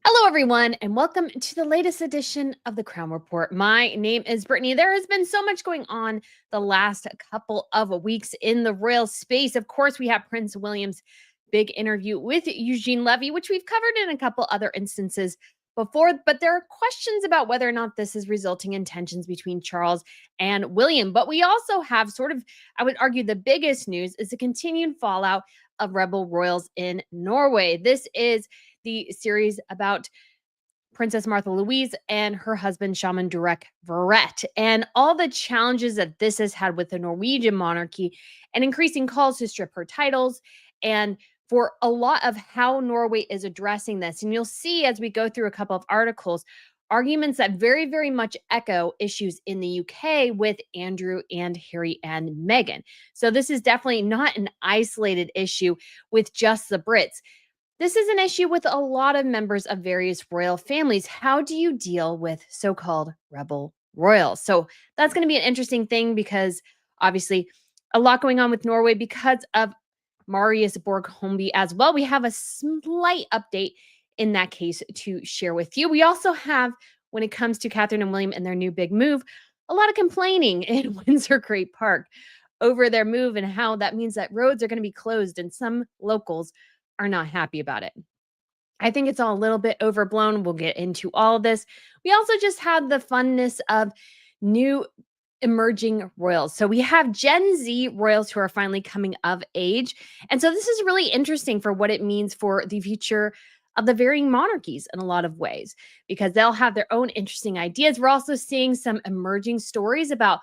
Hello, everyone, and welcome to the latest edition of the Crown Report. My name is Brittany. There has been so much going on the last couple of weeks in the royal space. Of course, we have Prince William's big interview with Eugene Levy, which we've covered in a couple other instances before, but there are questions about whether or not this is resulting in tensions between Charles and William. But we also have I would argue, the biggest news is the continued fallout of rebel royals in Norway. This is the series about Princess Martha Louise and her husband, Shaman Durek Verrett, and all the challenges that this has had with the Norwegian monarchy and increasing calls to strip her titles, and for a lot of how Norway is addressing this. And you'll see as we go through a couple of articles, arguments that very, very much echo issues in the UK with Andrew and Harry and Meghan. So this is definitely not an isolated issue with just the Brits. This is an issue with a lot of members of various royal families. How do you deal with so called rebel royals? So that's going to be an interesting thing because obviously a lot going on with Norway because of Marius Borg-Holmby as well. We have a slight update in that case to share with you. We also have, when it comes to Catherine and William and their new big move, a lot of complaining in Windsor Great Park over their move and how that means that roads are going to be closed and some locals are not happy about it. I think it's all a little bit overblown. We'll get into all of this. We also just had the funness of new emerging royals. So we have Gen Z royals who are finally coming of age. And so this is really interesting for what it means for the future of the varying monarchies in a lot of ways, because they'll have their own interesting ideas. We're also seeing some emerging stories about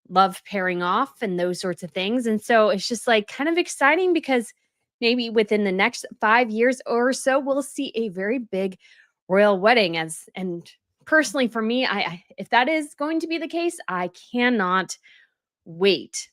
love pairing off and those sorts of things. And so it's just like kind of exciting because maybe within the next 5 years or so, we'll see a very big royal wedding. And personally, for me, I if that is going to be the case, I cannot wait.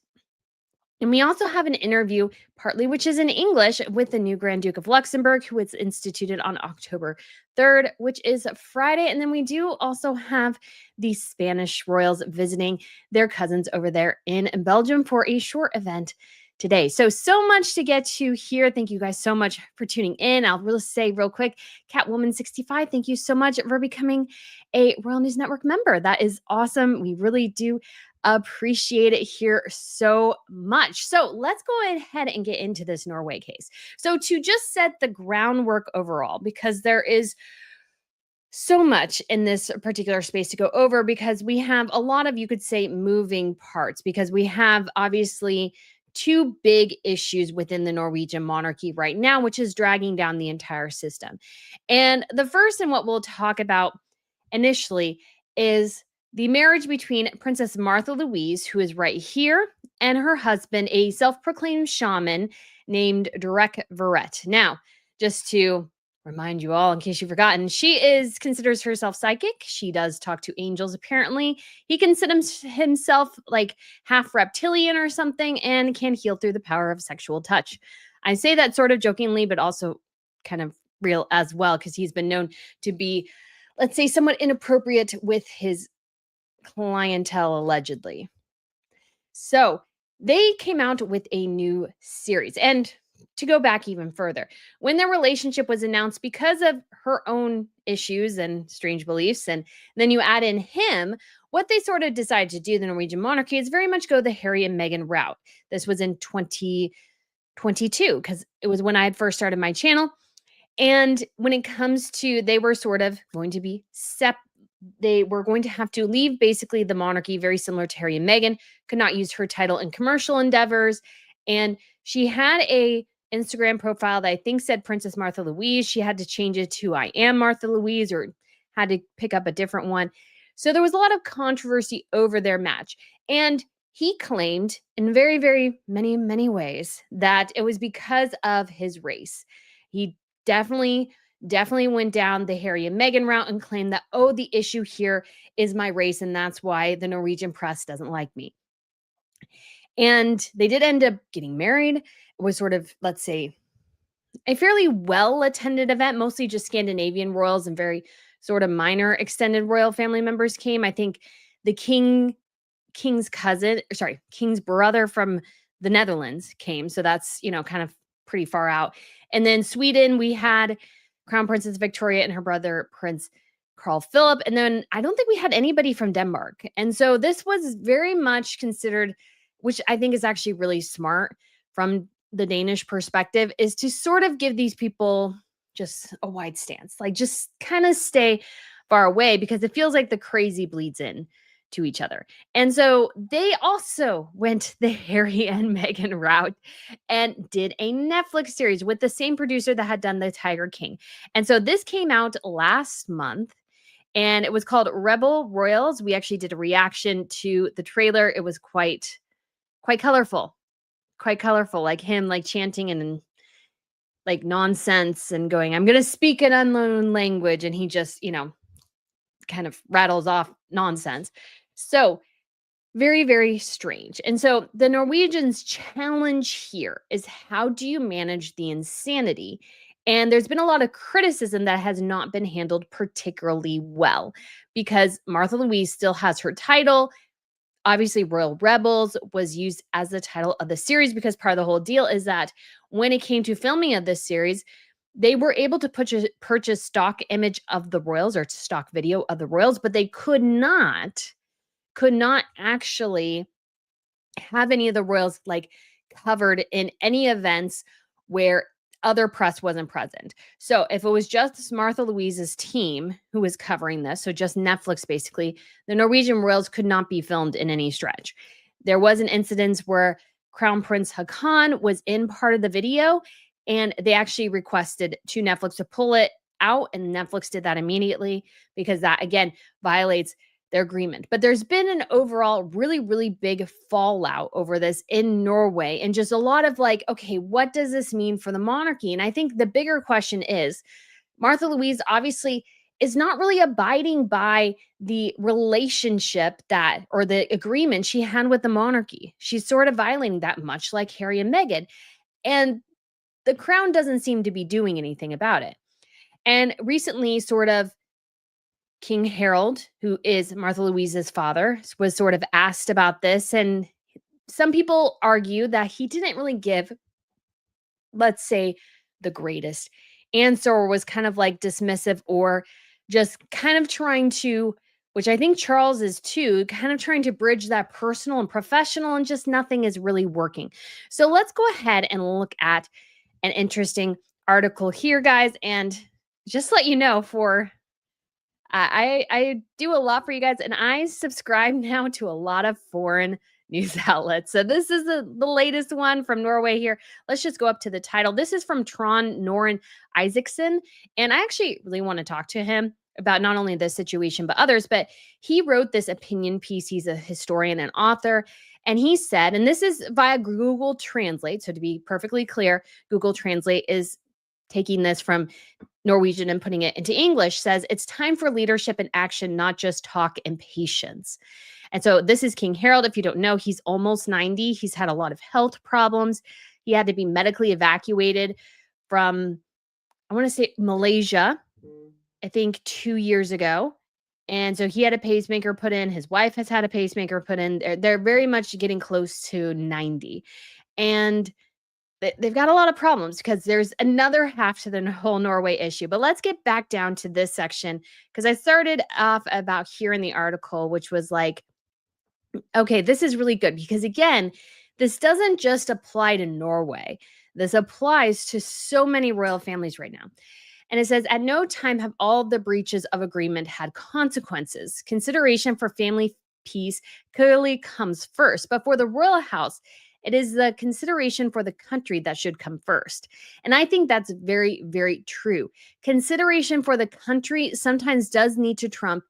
And we also have an interview, partly which is in English, with the new Grand Duke of Luxembourg, who was instituted on October 3rd, which is Friday. And then we do also have the Spanish royals visiting their cousins over there in Belgium for a short event today. So much to get to here. Thank you guys so much for tuning in. I'll really say real quick, Catwoman65, thank you so much for becoming a Royal News Network member. That is awesome. We really do appreciate it here so much. So let's go ahead and get into this Norway case. So to just set the groundwork overall, because there is so much in this particular space to go over, because we have a lot of, you could say, moving parts, because we have obviously two big issues within the Norwegian monarchy right now, which is dragging down the entire system. And the first, and what we'll talk about initially, is the marriage between Princess Martha Louise, who is right here, and her husband, a self-proclaimed shaman named Durek Verrett. Now, just to remind you all, in case you've forgotten, considers herself psychic. She does talk to angels, apparently. He considers himself like half reptilian or something and can heal through the power of sexual touch. I say that sort of jokingly, but also kind of real as well, because he's been known to be, let's say, somewhat inappropriate with his clientele, allegedly. So they came out with a new series. And to go back even further, when their relationship was announced, because of her own issues and strange beliefs, and then you add in him, what they sort of decided to do, the Norwegian monarchy, is very much go the Harry and Meghan route. This was in 2022, because it was when I had first started my channel. And when it comes to, they were sort of going to be they were going to have to leave basically the monarchy, very similar to Harry and Meghan, could not use her title in commercial endeavors. And she had a Instagram profile that I think said Princess Martha Louise. She had to change it to I am Martha Louise, or had to pick up a different one. So there was a lot of controversy over their match. And he claimed in very, very many, many ways that it was because of his race. He definitely went down the Harry and Meghan route and claimed that, oh, the issue here is my race, and that's why the Norwegian press doesn't like me. And they did end up getting married. It was sort of, let's say, a fairly well-attended event, mostly just Scandinavian royals and very sort of minor extended royal family members came. I think the king's brother from the Netherlands came. So that's, kind of pretty far out. And then Sweden, we had Crown Princess Victoria and her brother Prince Carl Philip. And then I don't think we had anybody from Denmark. And so this was very much considered, which I think is actually really smart from the Danish perspective, is to sort of give these people just a wide stance, like just kind of stay far away because it feels like the crazy bleeds in to each other. And so they also went the Harry and Meghan route and did a Netflix series with the same producer that had done The Tiger King. And so this came out last month and it was called Rebel Royals. We actually did a reaction to the trailer. It was quite colorful. Quite colorful, like him like chanting and like nonsense and going, I'm going to speak an unknown language. And he just, kind of rattles off nonsense. So very, very strange. And so the Norwegians' challenge here is how do you manage the insanity? And there's been a lot of criticism that has not been handled particularly well because Martha Louise still has her title. Obviously, Royal Rebels was used as the title of the series because part of the whole deal is that when it came to filming of this series, they were able to purchase stock image of the royals or stock video of the royals, but they could not actually have any of the royals like covered in any events where other press wasn't present. So if it was just Martha Louise's team who was covering this, so just Netflix basically, the Norwegian royals could not be filmed in any stretch. There was an incident where Crown Prince Haakon was in part of the video and they actually requested to Netflix to pull it out and Netflix did that immediately because that again violates their agreement. But there's been an overall really, really big fallout over this in Norway and just a lot of like, okay, what does this mean for the monarchy? And I think the bigger question is Martha Louise obviously is not really abiding by the relationship that or the agreement she had with the monarchy. She's sort of violating that much like Harry and Meghan. And the crown doesn't seem to be doing anything about it. And recently, sort of King Harold, who is Martha Louise's father, was sort of asked about this. And some people argue that he didn't really give, let's say, the greatest answer or was kind of like dismissive or just kind of trying to, which I think Charles is too, kind of trying to bridge that personal and professional and just nothing is really working. So let's go ahead and look at an interesting article here, guys. And just let you know for I do a lot for you guys, and I subscribe now to a lot of foreign news outlets. So this is the latest one from Norway here. Let's just go up to the title. This is from Trond Noren Isaacson, and I actually really want to talk to him about not only this situation but others, but he wrote this opinion piece. He's a historian and author, and he said, and this is via Google Translate, so to be perfectly clear, Google Translate is taking this from Norwegian and putting it into English, says it's time for leadership and action, not just talk and patience. And so this is King Harold. If you don't know, he's almost 90. He's had a lot of health problems. He had to be medically evacuated from, I want to say Malaysia, I think 2 years ago. And so he had a pacemaker put in. His wife has had a pacemaker put in. They're very much getting close to 90. And they've got a lot of problems because there's another half to the whole Norway issue. But let's get back down to this section because I started off about here in the article, which was like, okay, this is really good because again, this doesn't just apply to Norway. This applies to so many royal families right now. And it says, at no time have all the breaches of agreement had consequences. Consideration for family peace clearly comes first. But for the royal house, it is the consideration for the country that should come first. And I think that's very, very true. Consideration for the country sometimes does need to trump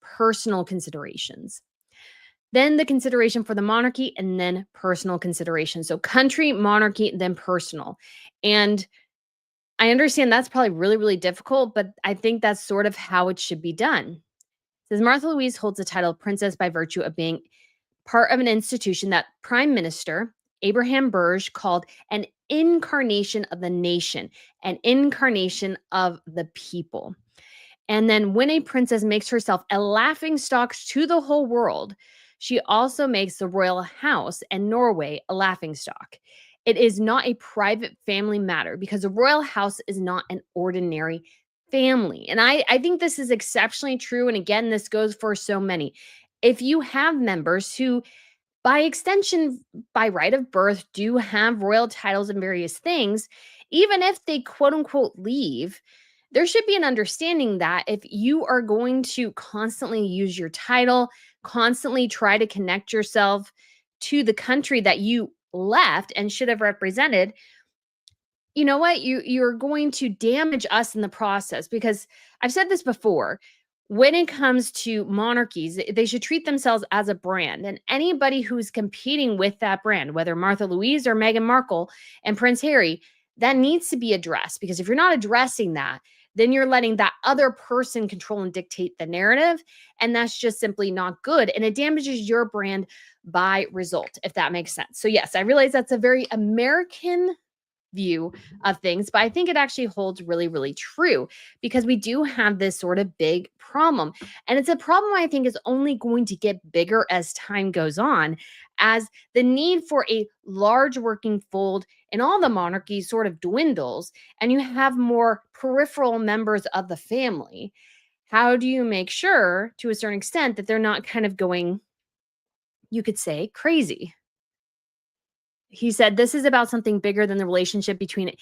personal considerations. Then the consideration for the monarchy and then personal consideration. So country, monarchy, then personal. And I understand that's probably really, really difficult, but I think that's sort of how it should be done. It says Martha Louise holds the title of princess by virtue of being part of an institution that Prime Minister Abraham Burge called an incarnation of the nation, an incarnation of the people. And then when a princess makes herself a laughing stock to the whole world, she also makes the royal house and Norway a laughing stock. It is not a private family matter because the royal house is not an ordinary family. And I think this is exceptionally true. And again, this goes for so many. If you have members who, by extension, by right of birth, do have royal titles and various things, even if they quote unquote leave, there should be an understanding that if you are going to constantly use your title, constantly try to connect yourself to the country that you left and should have represented, you know what? You're going to damage us in the process, because I've said this before. When it comes to monarchies, they should treat themselves as a brand, and anybody who's competing with that brand, whether Martha Louise or Meghan Markle and Prince Harry, that needs to be addressed, because if you're not addressing that, then you're letting that other person control and dictate the narrative, and that's just simply not good, and it damages your brand by result, if that makes sense. So yes, I realize that's a very American view of things, but I think it actually holds really, really true, because we do have this sort of big problem. And it's a problem I think is only going to get bigger as time goes on, as the need for a large working fold in all the monarchies sort of dwindles, and you have more peripheral members of the family. How do you make sure, to a certain extent, that they're not kind of going, you could say, crazy? He said, "This is about something bigger than the relationship between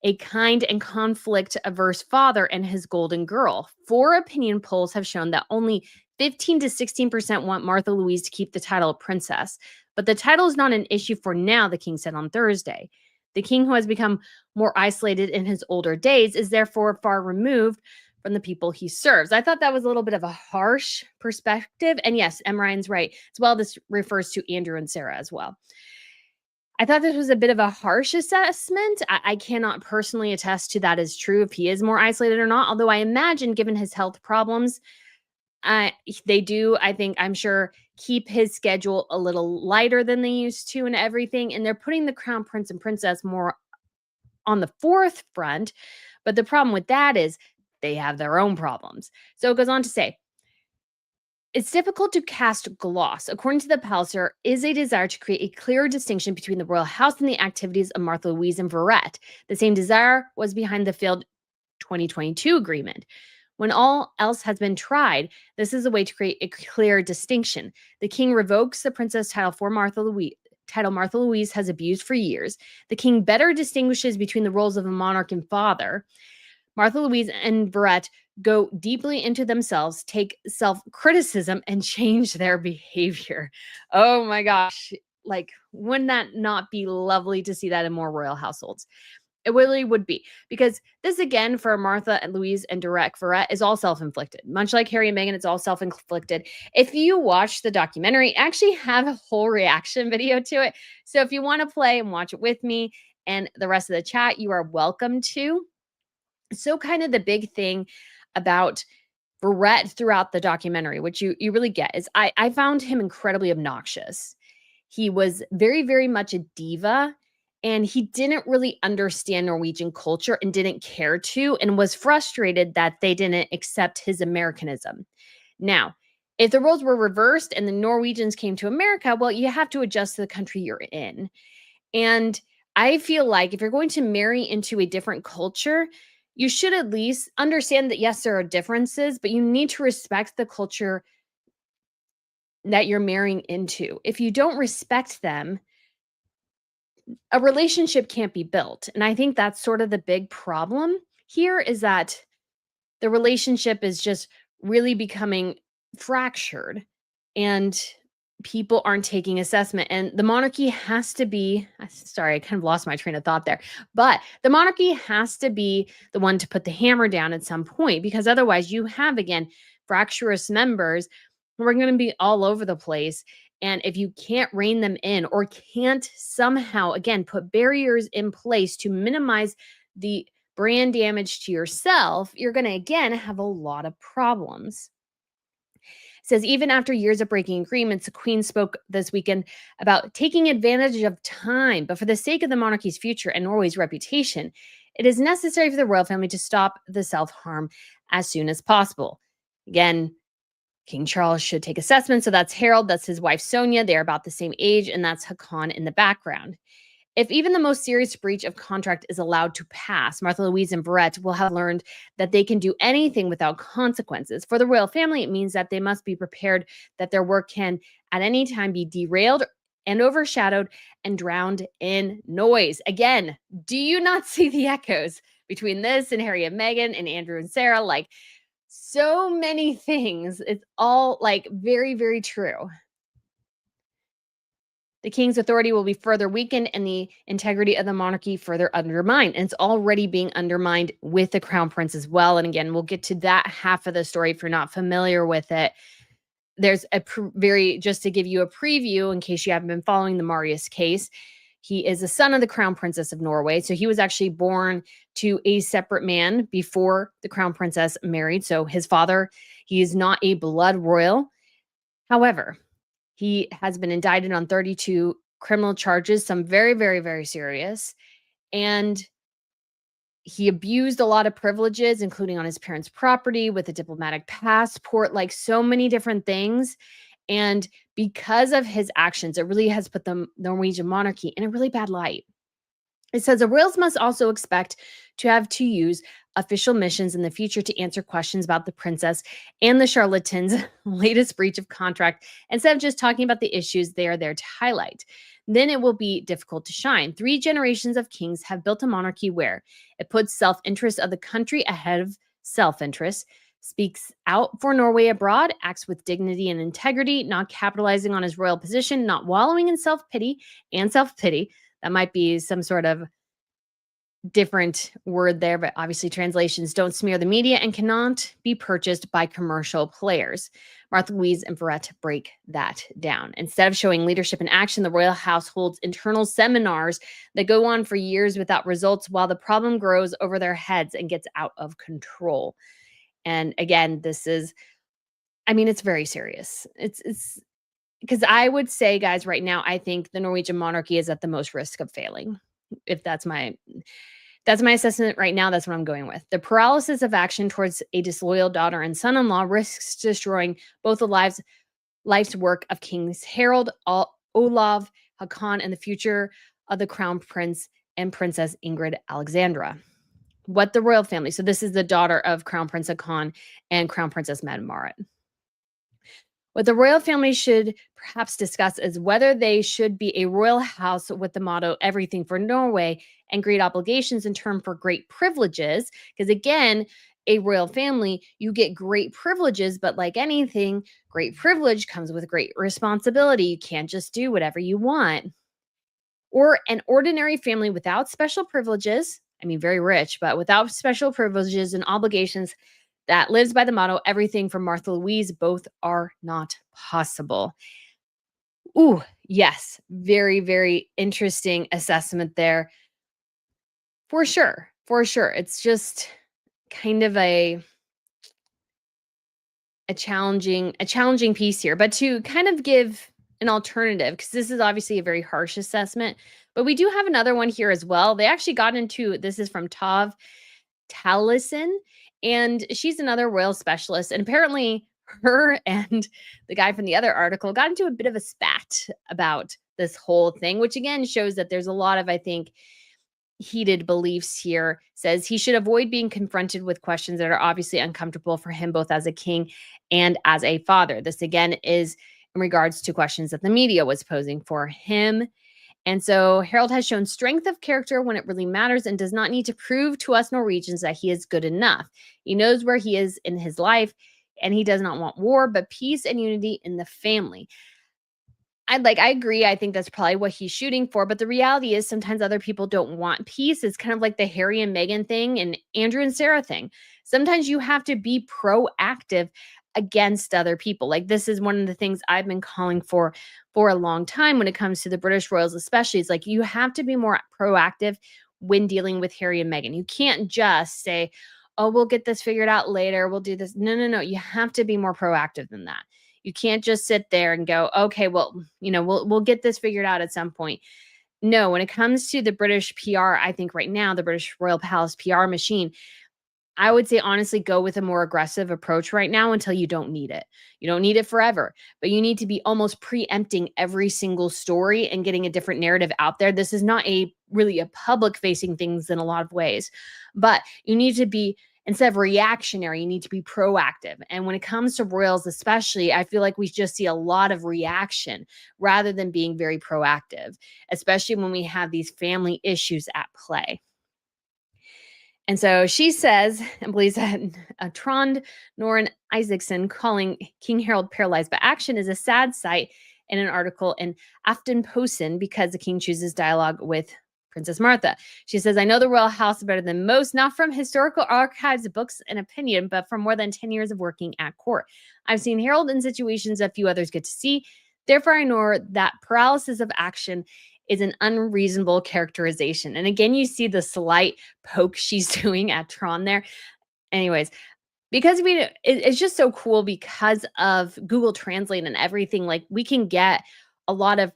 a kind and conflict averse father and his golden girl. 4 opinion polls have shown that only 15 to 16% want Martha Louise to keep the title of princess. But the title is not an issue for now," the king said on Thursday. "The king, who has become more isolated in his older days, is therefore far removed from the people he serves." I thought that was a little bit of a harsh perspective. And yes, M. Ryan's right. As well, this refers to Andrew and Sarah as well. I thought this was a bit of a harsh assessment. I cannot personally attest to that is true, if he is more isolated or not. Although I imagine, given his health problems, uh, they do, I think, I'm sure, keep his schedule a little lighter than they used to and everything. And they're putting the crown prince and princess more on the fourth front. But the problem with that is they have their own problems. So it goes on to say, "It's difficult to cast gloss. According to the palace, there is a desire to create a clear distinction between the royal house and the activities of Martha Louise and Verrett. The same desire was behind the failed 2022 agreement. When all else has been tried, this is a way to create a clear distinction. The king revokes the princess title for Martha Louise." Title Martha Louise has abused for years. The king better distinguishes between the roles of a monarch and father. Martha Louise and Verrett go deeply into themselves, take self criticism, and change their behavior. Oh my gosh. Like, wouldn't that not be lovely to see that in more royal households? It really would be, because this, again, for Martha and Louise and Verrett, is all self inflicted. Much like Harry and Meghan, it's all self inflicted. If you watch the documentary, I actually have a whole reaction video to it. So if you want to play and watch it with me and the rest of the chat, you are welcome to. So kind of the big thing about Barrett throughout the documentary, which you really get, is I found him incredibly obnoxious. He was very, very much a diva, and he didn't really understand Norwegian culture and didn't care to, and was frustrated that they didn't accept his Americanism. Now, if the roles were reversed and the Norwegians came to America, well, you have to adjust to the country you're in. And I feel like if you're going to marry into a different culture, you should at least understand that, yes, there are differences, but you need to respect the culture that you're marrying into. If you don't respect them, a relationship can't be built. And I think that's sort of the big problem here, is that the relationship is just really becoming fractured, and people aren't taking assessment. And the monarchy has to be, sorry, I kind of lost my train of thought there, but the monarchy has to be the one to put the hammer down at some point, because otherwise you have, again, fractious members who are going to be all over the place. And if you can't rein them in, or can't somehow, again, put barriers in place to minimize the brand damage to yourself, you're going to, again, have a lot of problems. Says, even after years of breaking agreements, the Queen spoke this weekend about taking advantage of time. But for the sake of the monarchy's future and Norway's reputation, it is necessary for the royal family to stop the self-harm as soon as possible. Again, King Charles should take assessment. So that's Harold, that's his wife Sonia. They're about the same age, and that's Haakon in the background. If even the most serious breach of contract is allowed to pass, Martha Louise and Brett will have learned that they can do anything without consequences. For the royal family, it means that they must be prepared that their work can at any time be derailed and overshadowed and drowned in noise. Again, do you not see the echoes between this and Harry and Meghan and Andrew and Sarah? Like, so many things. It's all like very, very true. The king's authority will be further weakened and the integrity of the monarchy further undermined. And it's already being undermined with the crown prince as well. And again, we'll get to that half of the story if you're not familiar with it. There's a just to give you a preview in case you haven't been following the Marius case. He is a son of the crown princess of Norway. So he was actually born to a separate man before the crown princess married. So his father, he is not a blood royal. However, he has been indicted on 32 criminal charges, some very, very, very serious. And he abused a lot of privileges, including on his parents' property with a diplomatic passport, like so many different things. And because of his actions, it really has put the Norwegian monarchy in a really bad light. It says the royals must also expect to have to use official missions in the future to answer questions about the princess and the charlatan's latest breach of contract instead of just talking about the issues they are there to highlight. Then it will be difficult to shine. 3 generations of kings have built a monarchy where it puts self-interest of the country ahead of self-interest, speaks out for Norway abroad, acts with dignity and integrity, not capitalizing on his royal position, not wallowing in self-pity and self-pity. That might be some sort of different word there, but obviously translations don't smear the media and cannot be purchased by commercial players. Martha Louise and Verrett break that down. Instead of showing leadership in action, the royal house holds internal seminars that go on for years without results while the problem grows over their heads and gets out of control. And again, this is, I mean, it's very serious. It's because I would say, guys, right now, I think the Norwegian monarchy is at the most risk of failing. If that's my assessment right now. That's what I'm going with. The paralysis of action towards a disloyal daughter and son-in-law risks destroying both the life's work of Kings Harold, Olav, Haakon, and the future of the crown prince and princess Ingrid Alexandra. What the royal family, so this is the daughter of Crown Prince Haakon and Crown Princess Mette-Marit. What the royal family should perhaps discuss is whether they should be a royal house with the motto everything for Norway and great obligations in turn for great privileges. Because again, a royal family, you get great privileges, but like anything, great privilege comes with great responsibility. You can't just do whatever you want. Or an ordinary family without special privileges, I mean, very rich, but without special privileges and obligations that lives by the motto, everything from Martha Louise, both are not possible. Ooh, yes. Very, very interesting assessment there. For sure. For sure. It's just kind of a challenging piece here. But to kind of give an alternative, because this is obviously a very harsh assessment, but we do have another one here as well. They actually got into, this is from Tav Taliesin, and she's another royal specialist. And apparently her and the guy from the other article got into a bit of a spat about this whole thing, which again shows that there's a lot of, I think, heated beliefs here. Says he should avoid being confronted with questions that are obviously uncomfortable for him, both as a king and as a father. This again is in regards to questions that the media was posing for him. And so Harold has shown strength of character when it really matters and does not need to prove to us Norwegians that he is good enough. He knows where he is in his life and he does not want war, but peace and unity in the family. I agree. I think that's probably what he's shooting for. But the reality is sometimes other people don't want peace. It's kind of like the Harry and Meghan thing and Andrew and Sarah thing. Sometimes you have to be proactive against other people. Like this is one of the things I've been calling for a long time when it comes to the British royals, especially. It's like you have to be more proactive when dealing with Harry and Meghan. You can't just say, oh, we'll get this figured out later. We'll do this. No. You have to be more proactive than that. You can't just sit there and go, okay, well, we'll get this figured out at some point. No, when it comes to the British PR, I think right now, the British Royal Palace PR machine, I would say honestly go with a more aggressive approach right now until you don't need it. You don't need it forever, but you need to be almost preempting every single story and getting a different narrative out there. This is not a really a public facing things in a lot of ways, but you need to be instead of reactionary, you need to be proactive. And when it comes to royals, especially, I feel like we just see a lot of reaction rather than being very proactive, especially when we have these family issues at play. And so she says and believes that Trond Noren Isaacson calling King Harold paralyzed by action is a sad sight in an article in Aftenposten because the king chooses dialogue with Princess Martha. She says, I know the royal house better than most, not from historical archives, books, and opinion, but from more than 10 years of working at court. I've seen Harold in situations a few others get to see. Therefore, I know that paralysis of action is an unreasonable characterization. And again, you see the slight poke she's doing at Tron there. Anyways, because it's just so cool because of Google Translate and everything. Like we can get a lot of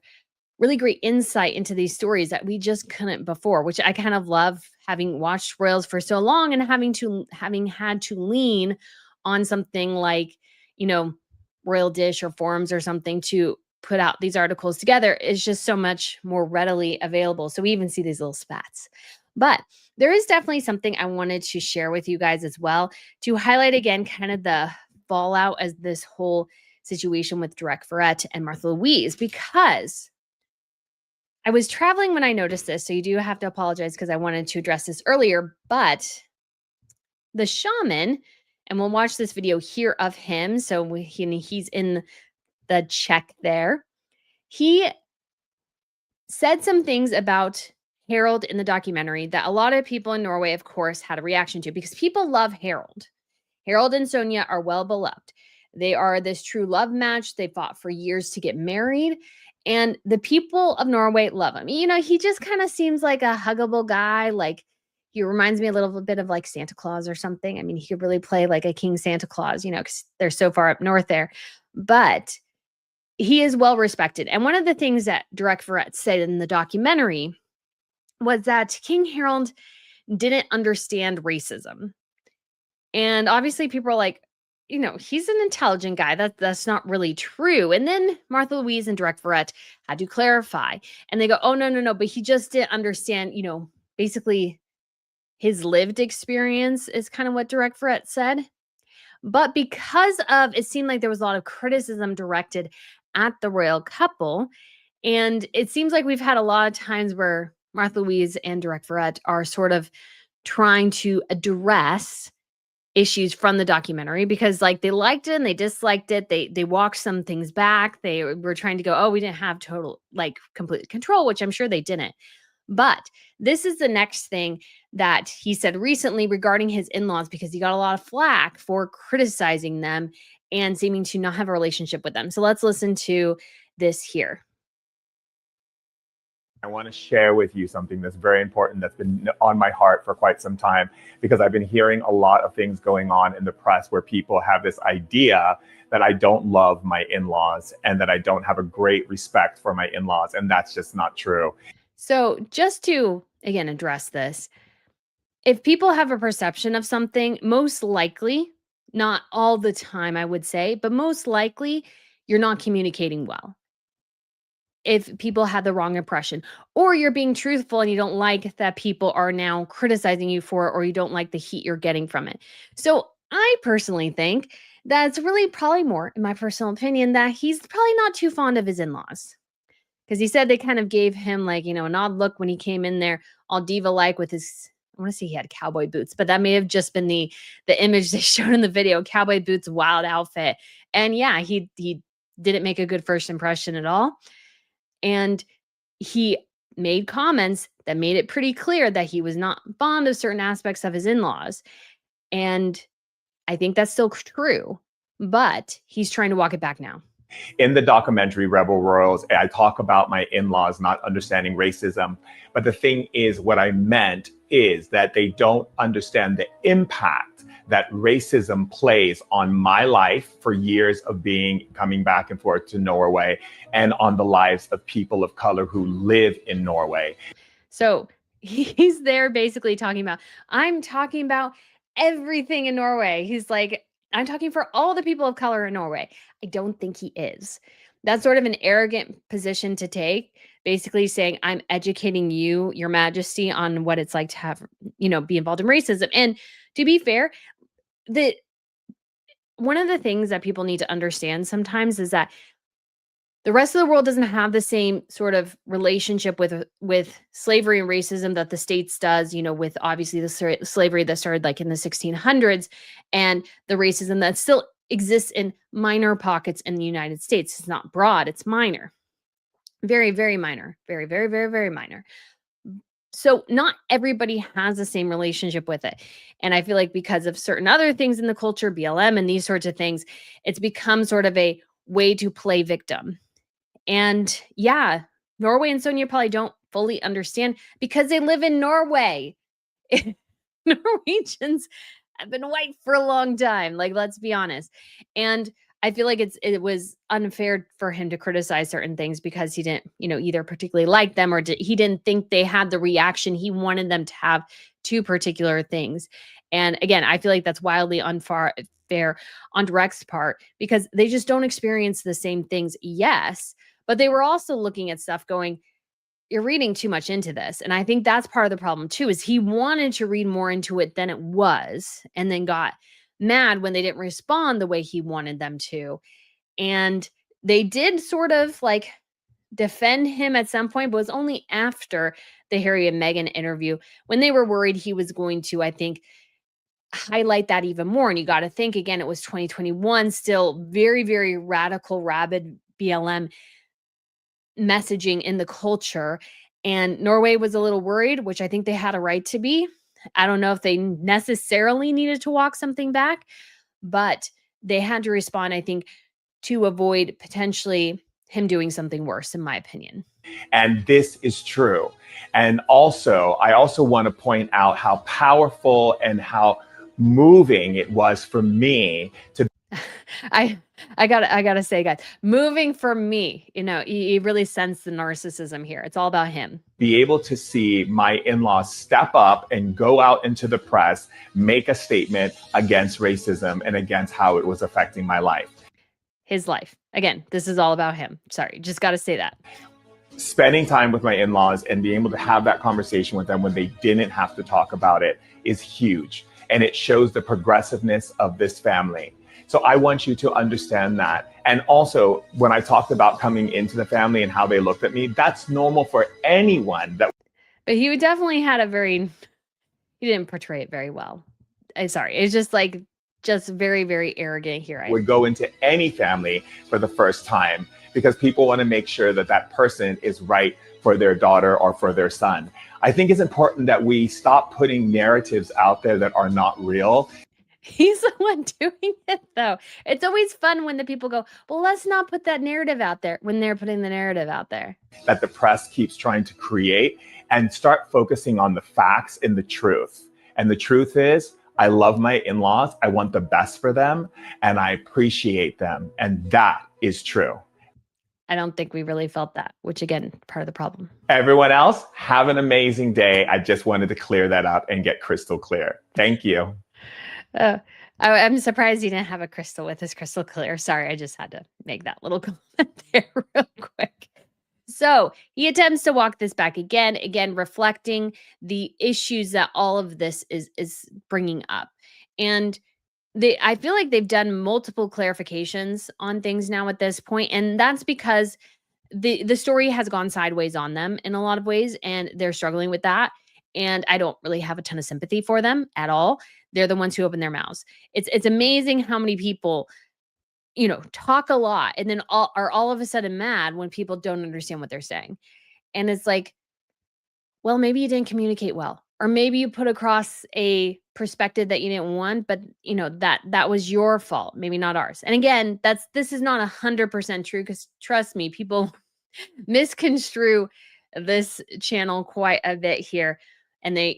really great insight into these stories that we just couldn't before, which I kind of love having watched Royals for so long and having had to lean on something like, Royal Dish or Forums or something to put out these articles together is just so much more readily available. So we even see these little spats. But there is definitely something I wanted to share with you guys as well to highlight again kind of the fallout as this whole situation with Direct Ferret and Martha Louise, because I was traveling when I noticed this. So you do have to apologize because I wanted to address this earlier, but the shaman, and we'll watch this video here of him. So he's in the check there. He said some things about Harold in the documentary that a lot of people in Norway, of course, had a reaction to because people love Harold. Harold and Sonia are well beloved. They are this true love match. They fought for years to get married. And the people of Norway love him. He just kind of seems like a huggable guy. Like he reminds me a little bit of like Santa Claus or something. I mean, he could really play like a King Santa Claus, because they're so far up north there. But he is well respected. And one of the things that Direct Ferret said in the documentary was that King Harold didn't understand racism. And obviously people are like, he's an intelligent guy. That's not really true. And then Martha Louise and Direct Ferret had to clarify. And they go, oh, no. But he just didn't understand, basically his lived experience is kind of what Direct Ferret said. But because of, it seemed like there was a lot of criticism directed at the royal couple. And it seems like we've had a lot of times where Martha Louise and Direct Ferret are sort of trying to address issues from the documentary because like they liked it and they disliked it. They walked some things back. They were trying to go, oh, we didn't have total, like complete control, which I'm sure they didn't. But this is the next thing that he said recently regarding his in-laws, because he got a lot of flack for criticizing them and seeming to not have a relationship with them. So let's listen to this here. I want to share with you something that's very important that's been on my heart for quite some time, because I've been hearing a lot of things going on in the press where people have this idea that I don't love my in-laws and that I don't have a great respect for my in-laws. And that's just not true. So just to, again, address this, if people have a perception of something, most likely, not all the time, I would say, but most likely you're not communicating well. If people had the wrong impression, or you're being truthful and you don't like that people are now criticizing you for it, or you don't like the heat you're getting from it. So I personally think that's really probably more, in my personal opinion, that he's probably not too fond of his in-laws. Because he said they kind of gave him like, an odd look when he came in there all diva-like with his, I want to say he had cowboy boots, but that may have just been the image they showed in the video, cowboy boots, wild outfit. And yeah, he didn't make a good first impression at all. And he made comments that made it pretty clear that he was not fond of certain aspects of his in-laws. And I think that's still true, but he's trying to walk it back now. In the documentary Rebel Royals, I talk about my in-laws not understanding racism. But the thing is, what I meant is that they don't understand the impact that racism plays on my life for years of coming back and forth to Norway, and on the lives of people of color who live in Norway. So he's there basically talking about, I'm talking about everything in Norway. He's like, I'm talking for all the people of color in Norway. I don't think he is. That's sort of an arrogant position to take, basically saying, I'm educating you, Your Majesty, on what it's like to have, be involved in racism. And to be fair, the one of the things that people need to understand sometimes is that the rest of the world doesn't have the same sort of relationship with slavery and racism that the states does, with obviously the slavery that started like in the 1600s, and the racism that still exists in minor pockets in the United States. It's not broad, it's minor. Very, very minor. Very, very, very, very minor. So not everybody has the same relationship with it. And I feel like because of certain other things in the culture, BLM and these sorts of things, it's become sort of a way to play victim. And yeah, Norway and Sonia probably don't fully understand because they live in Norway. Norwegians have been white for a long time. Like, let's be honest. And I feel like it was unfair for him to criticize certain things because he didn't, either particularly like them or he didn't think they had the reaction he wanted them to have to particular things. And again, I feel like that's wildly unfair on Direct's part because they just don't experience the same things. Yes, but they were also looking at stuff going, you're reading too much into this. And I think that's part of the problem too, is he wanted to read more into it than it was, and then got mad when they didn't respond the way he wanted them to. And they did sort of like defend him at some point, but it was only after the Harry and Meghan interview when they were worried he was going to, I think, highlight that even more. And you got to think again, it was 2021, still very, very radical, rabid BLM messaging in the culture. And Norway was a little worried, which I think they had a right to be. I don't know if they necessarily needed to walk something back, but they had to respond, I think, to avoid potentially him doing something worse, in my opinion. And this is true. And also, I also want to point out how powerful and how moving it was for me to I gotta say, guys, moving for me, you really sense the narcissism here. It's all about him. be able to see my in-laws step up and go out into the press, make a statement against racism and against how it was affecting my life. His life. Again, this is all about him. Sorry, just got to say that. Spending time with my in-laws and being able to have that conversation with them when they didn't have to talk about it is huge. And it shows the progressiveness of this family. So I want you to understand that. And also, when I talked about coming into the family and how they looked at me, that's normal for anyone. But he definitely had he didn't portray it very well. I'm sorry. It's just very, very arrogant here. Would go into any family for the first time because people want to make sure that that person is right for their daughter or for their son. I think it's important that we stop putting narratives out there that are not real. He's the one doing it, though. It's always fun when the people go, well, let's not put that narrative out there when they're putting the narrative out there. That the press keeps trying to create, and start focusing on the facts and the truth. And the truth is, I love my in-laws. I want the best for them, and I appreciate them. And that is true. I don't think we really felt that, which again, part of the problem. Everyone else, have an amazing day. I just wanted to clear that up and get crystal clear. Thank you. I'm surprised he didn't have a crystal with his crystal clear. Sorry, I just had to make that little comment there real quick. So he attempts to walk this back again, reflecting the issues that all of this is bringing up. And I feel like they've done multiple clarifications on things now at this point, and that's because the story has gone sideways on them in a lot of ways, and they're struggling with that. And I don't really have a ton of sympathy for them at all. They're the ones who open their mouths. It's amazing how many people, talk a lot and then are all of a sudden mad when people don't understand what they're saying. And it's like, well, maybe you didn't communicate well, or maybe you put across a perspective that you didn't want, but that was your fault, maybe not ours. And again, this is not 100% true, because trust me, people misconstrue this channel quite a bit here, and they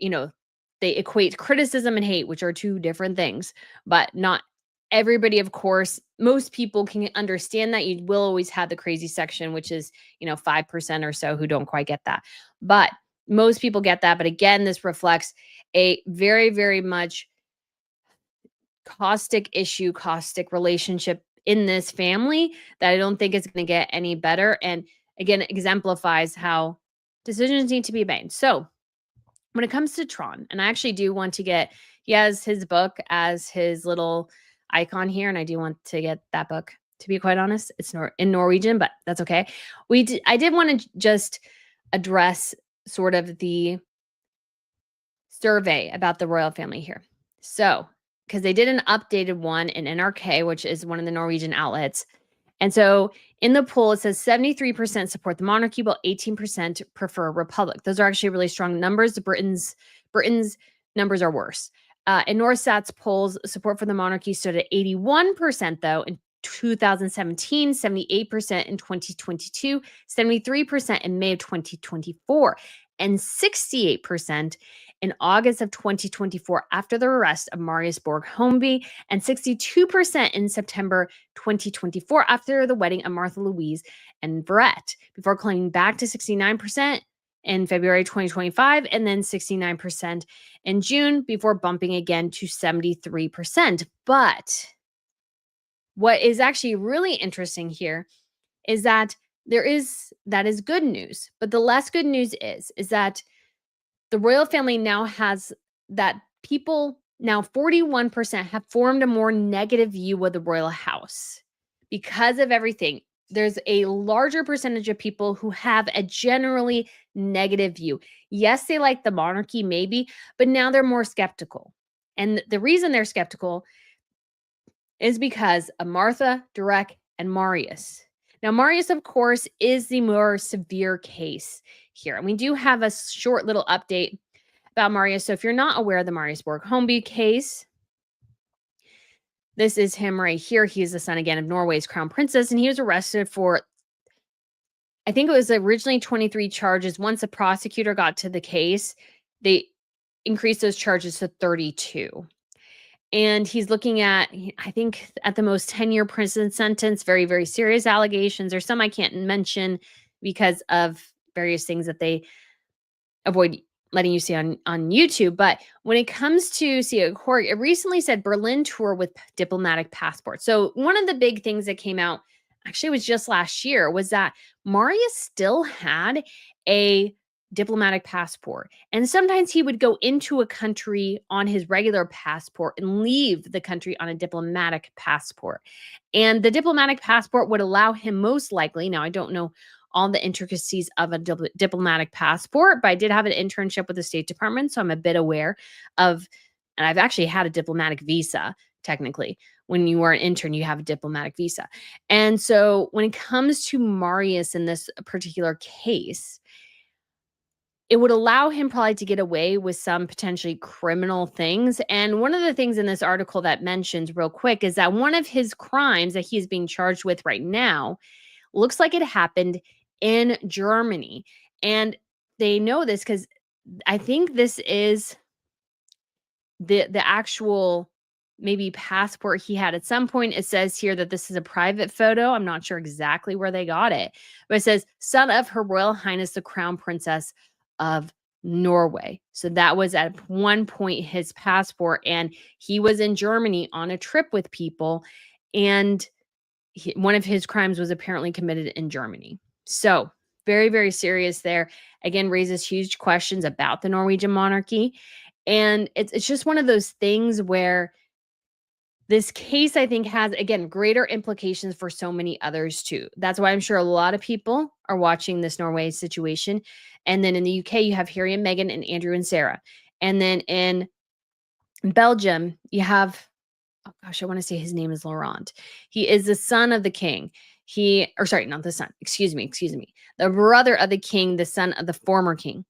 equate criticism and hate, which are two different things. But not everybody, of course. Most people can understand that. You will always have the crazy section, which is 5% or so who don't quite get that, but most people get that. But again, this reflects a very, very much caustic relationship in this family that I don't think is going to get any better. And again, exemplifies how decisions need to be made. So when it comes to Tron, and I actually do want to get, he has his book as his little icon here, and I do want to get that book. To be quite honest, it's in Norwegian, but that's okay. I did want to just address sort of the survey about the royal family here. So, because they did an updated one in NRK, which is one of the Norwegian outlets. And so in the poll, it says 73% support the monarchy, while 18% prefer a republic. Those are actually really strong numbers. Britain's numbers are worse. In Norsat's polls, support for the monarchy stood at 81%, though, in 2017, 78% in 2022, 73% in May of 2024, and 68% in August of 2024 after the arrest of Marius Borg Holmby, and 62% in September 2024 after the wedding of Martha Louise and Brett, before climbing back to 69% in February 2025, and then 69% in June, before bumping again to 73%. But what is actually really interesting here is that that is good news. But the less good news is that the royal family now has that people now 41% have formed a more negative view of the royal house because of everything. There's a larger percentage of people who have a generally negative view. Yes, they like the monarchy, maybe, but now they're more skeptical. And the reason they're skeptical is because of Martha, Durek, and Marius. Now, Marius, of course, is the more severe case here. And we do have a short little update about Marius. So if you're not aware of the Marius Borg Holmby case, this is him right here. He is the son, again, of Norway's crown princess, and he was arrested for, I think it was originally 23 charges. Once a prosecutor got to the case, they increased those charges to 32. And he's looking at, I think, at the most 10-year prison sentence, very, very serious allegations. There's some I can't mention because of various things that they avoid letting you see on YouTube. But when it comes to see a court, it recently said Berlin tour with diplomatic passport. So one of the big things that came out, actually was just last year, was that Marius still had a diplomatic passport. And sometimes he would go into a country on his regular passport and leave the country on a diplomatic passport. And the diplomatic passport would allow him, most likely, now I don't know all the intricacies of a diplomatic passport, but I did have an internship with the State Department, so I'm a bit aware of, and I've actually had a diplomatic visa, technically. When you are an intern, you have a diplomatic visa. And so when it comes to Marius in this particular case, it would allow him probably to get away with some potentially criminal things. And one of the things in this article that mentions real quick is that one of his crimes that he's being charged with right now looks like it happened in Germany. And they know this because I think this is the actual maybe passport he had. At some point, it says here that this is a private photo. I'm not sure exactly where they got it, but it says son of Her Royal Highness the Crown Princess of Norway. So that was at one point his passport, and he was in Germany on a trip with people, and one of his crimes was apparently committed in Germany. So very, very serious there. Again, raises huge questions about the Norwegian monarchy. And it's just one of those things where this case, I think, has, again, greater implications for so many others too. That's why I'm sure a lot of people are watching this Norway situation. And then in the UK, you have Harry and Meghan and Andrew and Sarah. And then in Belgium, you have, oh gosh, I want to say his name is Laurent. He is the son of the king. Not the son, excuse me. The brother of the king, the son of the former king.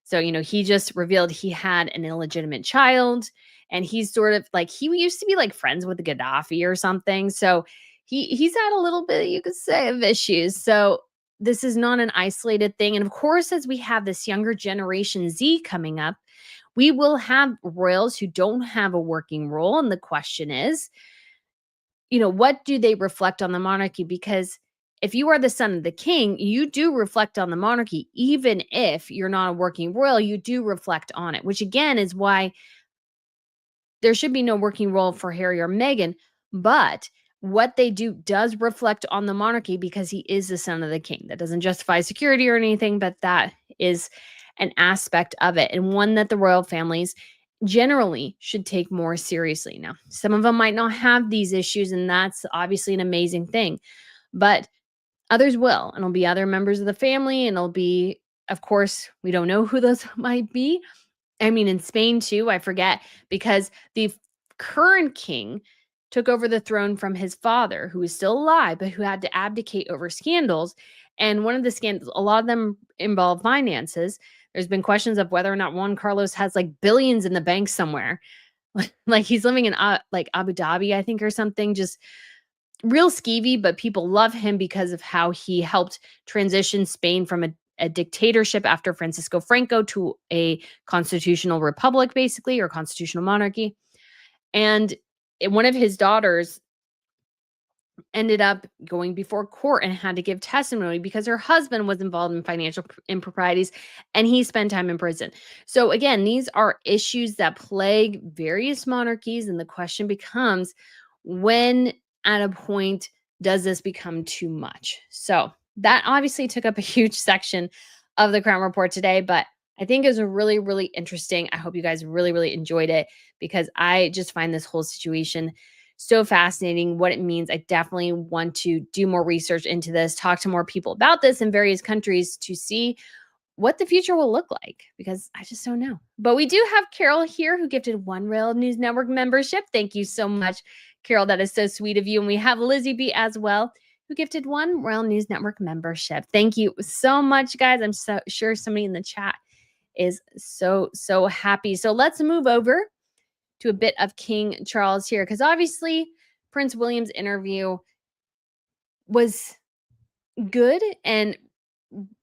So, he just revealed he had an illegitimate child, and he's sort of like, he used to be like friends with Gaddafi or something. So he's had a little bit, you could say, of issues. So this is not an isolated thing. And of course, as we have this younger generation Z coming up, we will have royals who don't have a working role. And the question is, what do they reflect on the monarchy? Because if you are the son of the king, you do reflect on the monarchy. Even if you're not a working royal, you do reflect on it, which again is why there should be no working role for Harry or Meghan, but what they do does reflect on the monarchy because he is the son of the king. That doesn't justify security or anything, but that is an aspect of it, and one that the royal families generally should take more seriously. Now, some of them might not have these issues, and that's obviously an amazing thing, but others will, and it'll be other members of the family, and it'll be, of course, we don't know who those might be. I mean, in Spain too, I forget, because the current king took over the throne from his father, who is still alive, but who had to abdicate over scandals. And one of the scandals, a lot of them involve finances. There's been questions of whether or not Juan Carlos has like billions in the bank somewhere. Like he's living in like Abu Dhabi, I think, or something. Just real skeevy, but people love him because of how he helped transition Spain from a dictatorship after Francisco Franco to a constitutional republic, basically, or constitutional monarchy. And one of his daughters ended up going before court and had to give testimony because her husband was involved in financial improprieties and he spent time in prison. So, again, these are issues that plague various monarchies. And the question becomes, when at a point does this become too much? So, that obviously took up a huge section of the Crown Report today, but I think it was really, really interesting. I hope you guys really, really enjoyed it because I just find this whole situation so fascinating, what it means. I definitely want to do more research into this, talk to more people about this in various countries to see what the future will look like because I just don't know. But we do have Carol here who gifted one Rail News Network membership. Thank you so much, Carol. That is so sweet of you. And we have Lizzie B as well who gifted one Royal News Network membership. Thank you so much, guys. I'm so sure somebody in the chat is so happy. So let's move over to a bit of King Charles here, because obviously Prince William's interview was good and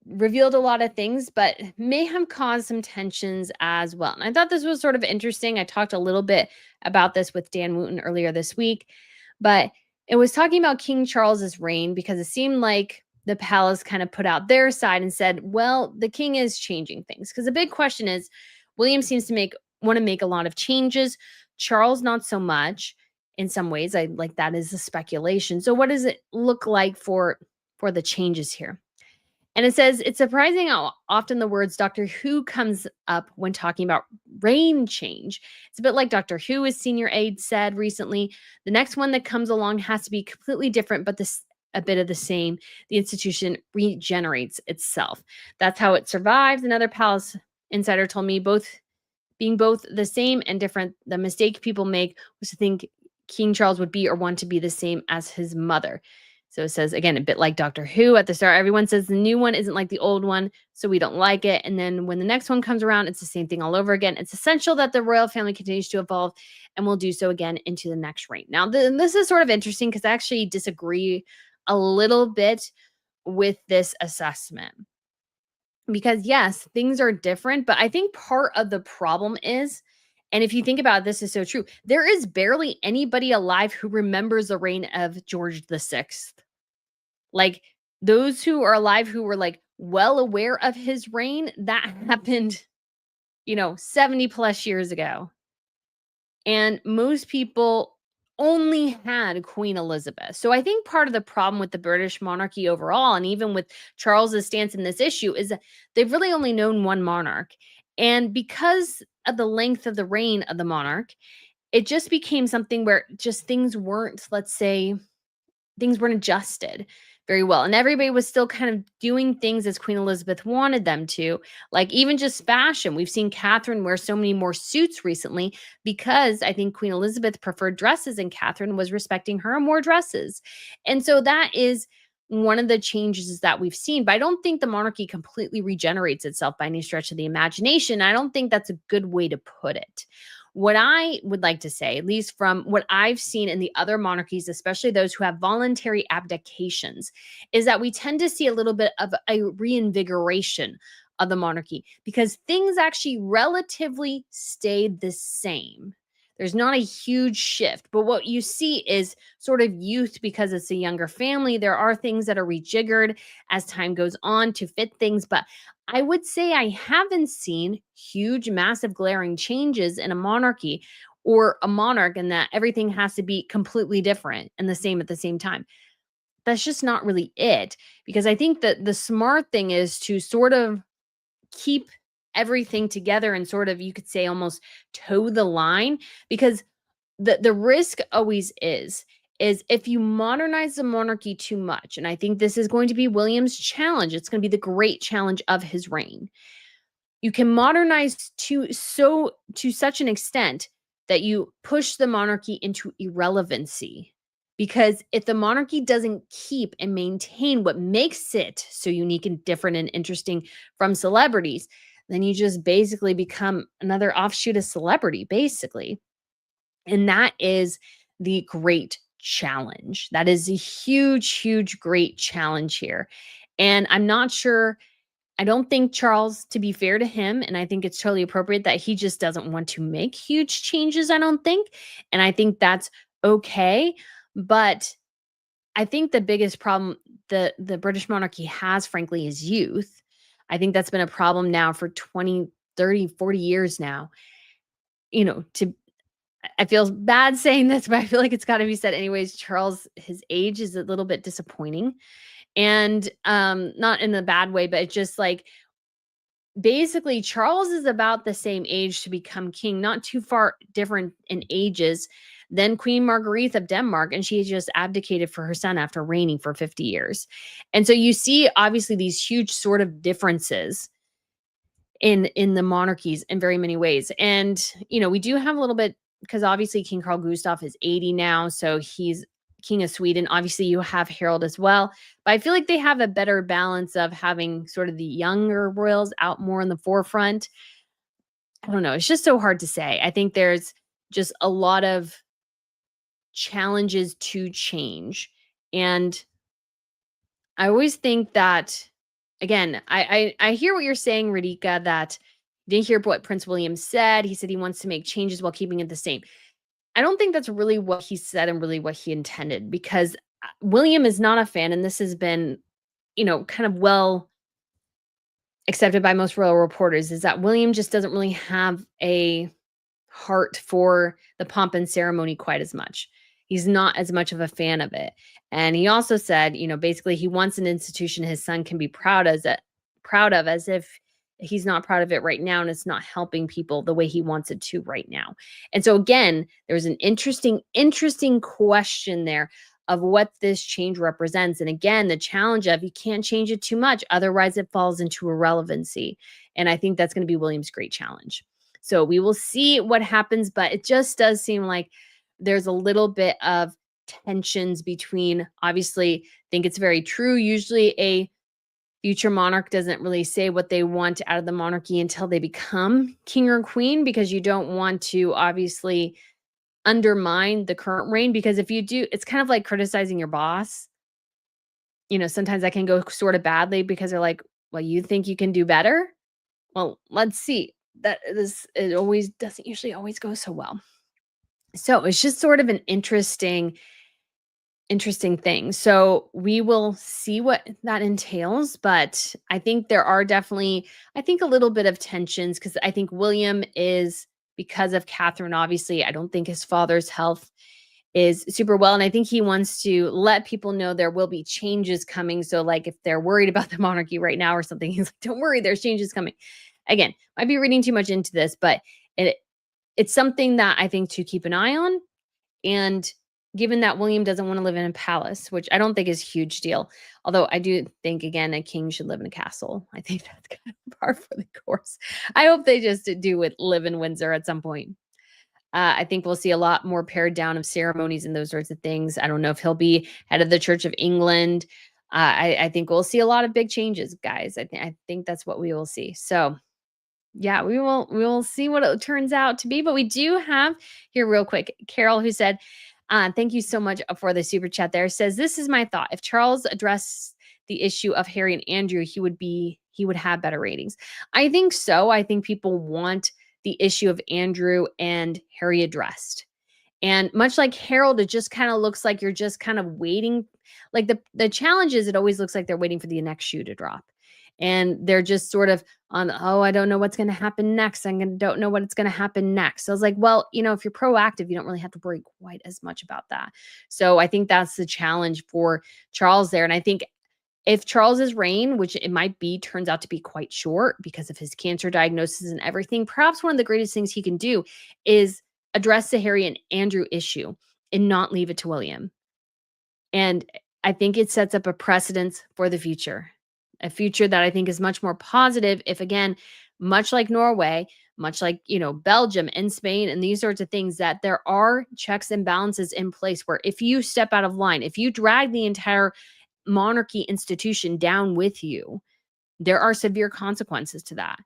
revealed a lot of things, but may have caused some tensions as well. And I thought this was sort of interesting. I talked a little bit about this with Dan Wooten earlier this week, but it was talking about King Charles's reign because it seemed like the palace kind of put out their side and said, well, the king is changing things. Because the big question is, William seems to want to make a lot of changes. Charles, not so much in some ways. I like that is a speculation. So what does it look like for the changes here? And it says, it's surprising how often the words Doctor Who comes up when talking about reign change. It's a bit like Doctor Who, his senior aide said recently. The next one that comes along has to be completely different, but this a bit of the same. The institution regenerates itself. That's how it survives. Another palace insider told me being both the same and different. The mistake people make was to think King Charles would be or want to be the same as his mother. So it says, again, a bit like Doctor Who at the start, everyone says the new one isn't like the old one, so we don't like it. And then when the next one comes around, it's the same thing all over again. It's essential that the royal family continues to evolve and will do so again into the next reign. Now, this is sort of interesting because I actually disagree a little bit with this assessment. Because yes, things are different, but I think part of the problem is, and if you think about it, this is so true, there is barely anybody alive who remembers the reign of George VI. Like those who are alive who were like well aware of his reign, that happened, 70 plus years ago. And most people only had Queen Elizabeth. So I think part of the problem with the British monarchy overall, and even with Charles's stance in this issue, is that they've really only known one monarch. And because of the length of the reign of the monarch, it just became something where just things weren't, let's say, things weren't adjusted very well. And everybody was still kind of doing things as Queen Elizabeth wanted them to, like even just fashion. We've seen Catherine wear so many more suits recently because I think Queen Elizabeth preferred dresses and Catherine was respecting her more dresses. And so that is one of the changes that we've seen. But I don't think the monarchy completely regenerates itself by any stretch of the imagination. I don't think that's a good way to put it. What I would like to say, at least from what I've seen in the other monarchies, especially those who have voluntary abdications, is that we tend to see a little bit of a reinvigoration of the monarchy because things actually relatively stayed the same. There's not a huge shift, but what you see is sort of youth because it's a younger family. There are things that are rejiggered as time goes on to fit things, but I would say I haven't seen huge, massive, glaring changes in a monarchy or a monarch, and that everything has to be completely different and the same at the same time. That's just not really it, because I think that the smart thing is to sort of keep everything together and sort of, you could say, almost toe the line, because the risk always is if you modernize the monarchy too much, and I think this is going to be William's challenge. It's going to be the great challenge of his reign. You can modernize to such an extent that you push the monarchy into irrelevancy. Because if the monarchy doesn't keep and maintain what makes it so unique and different and interesting from celebrities, then you just basically become another offshoot of celebrity, basically. And that is the great challenge. That is a huge, huge, great challenge here. And I'm not sure, I don't think Charles, to be fair to him, and I think it's totally appropriate, that he just doesn't want to make huge changes, I don't think. And I think that's okay. But I think the biggest problem the British monarchy has, frankly, is youth. I think that's been a problem now for 20, 30, 40 years now. To I feel bad saying this, but I feel like it's got to be said anyways. Charles, his age is a little bit disappointing, and not in a bad way, but it's just like, basically Charles is about the same age to become king, not too far different in ages than Queen Marguerite of Denmark, and she just abdicated for her son after reigning for 50 years. And so you see obviously these huge sort of differences in the monarchies in very many ways. And we do have a little bit, because obviously King Carl Gustaf is 80 now, so he's king of Sweden. Obviously you have Harold as well, but I feel like they have a better balance of having sort of the younger royals out more in the forefront. I don't know, it's just so hard to say. I think there's just a lot of challenges to change. And I always think that, again, I hear what you're saying, Radhika, that you didn't hear what Prince William said. He said he wants to make changes while keeping it the same. I don't think that's really what he said and really what he intended, because William is not a fan, and this has been, kind of well accepted by most royal reporters, is that William just doesn't really have a heart for the pomp and ceremony quite as much. He's not as much of a fan of it. And he also said, basically he wants an institution his son can be proud of, as if he's not proud of it right now and it's not helping people the way he wants it to right now. And so again, there's an interesting question there of what this change represents. And again, the challenge of, you can't change it too much, otherwise it falls into irrelevancy. And I think that's going to be William's great challenge. So we will see what happens, but it just does seem like there's a little bit of tensions between, obviously, I think it's very true. Usually a future monarch doesn't really say what they want out of the monarchy until they become king or queen, because you don't want to obviously undermine the current reign, because if you do, it's kind of like criticizing your boss. Sometimes that can go sort of badly, because they're like, well, you think you can do better? Well, let's see. It always doesn't usually always go so well. So it's just sort of an interesting thing. So we will see what that entails, but I think there are definitely, I think, a little bit of tensions, because I think William is, because of Catherine, obviously, I don't think his father's health is super well, and I think he wants to let people know there will be changes coming. So like if they're worried about the monarchy right now or something, he's like, don't worry, there's changes coming. Again, might be reading too much into this, but it's something that I think to keep an eye on. And given that William doesn't want to live in a palace, which I don't think is a huge deal, although I do think, again, a king should live in a castle. I think that's kind of par for the course. I hope they just do with live in Windsor at some point. I think we'll see a lot more pared down of ceremonies and those sorts of things. I don't know if he'll be head of the Church of England. I think we'll see a lot of big changes, guys. I think that's what we will see. So yeah, we will see what it turns out to be. But we do have here, real quick, Carol, who said, thank you so much for the super chat there, says, this is my thought. If Charles addressed the issue of Harry and Andrew, he would have better ratings. I think so. I think people want the issue of Andrew and Harry addressed. And much like Harold, it just kind of looks like you're just kind of waiting. Like the challenge is, it always looks like they're waiting for the next shoe to drop. And they're just sort of on, oh, I don't know what's going to happen next. Don't know what's going to happen next. So I was like, well, if you're proactive, you don't really have to worry quite as much about that. So I think that's the challenge for Charles there. And I think if Charles's reign, which it might be, turns out to be quite short because of his cancer diagnosis and everything, perhaps one of the greatest things he can do is address the Harry and Andrew issue and not leave it to William. And I think it sets up a precedence for the future, a future that I think is much more positive if, again, much like Norway, much like, Belgium and Spain and these sorts of things, that there are checks and balances in place where if you step out of line, if you drag the entire monarchy institution down with you, there are severe consequences to that.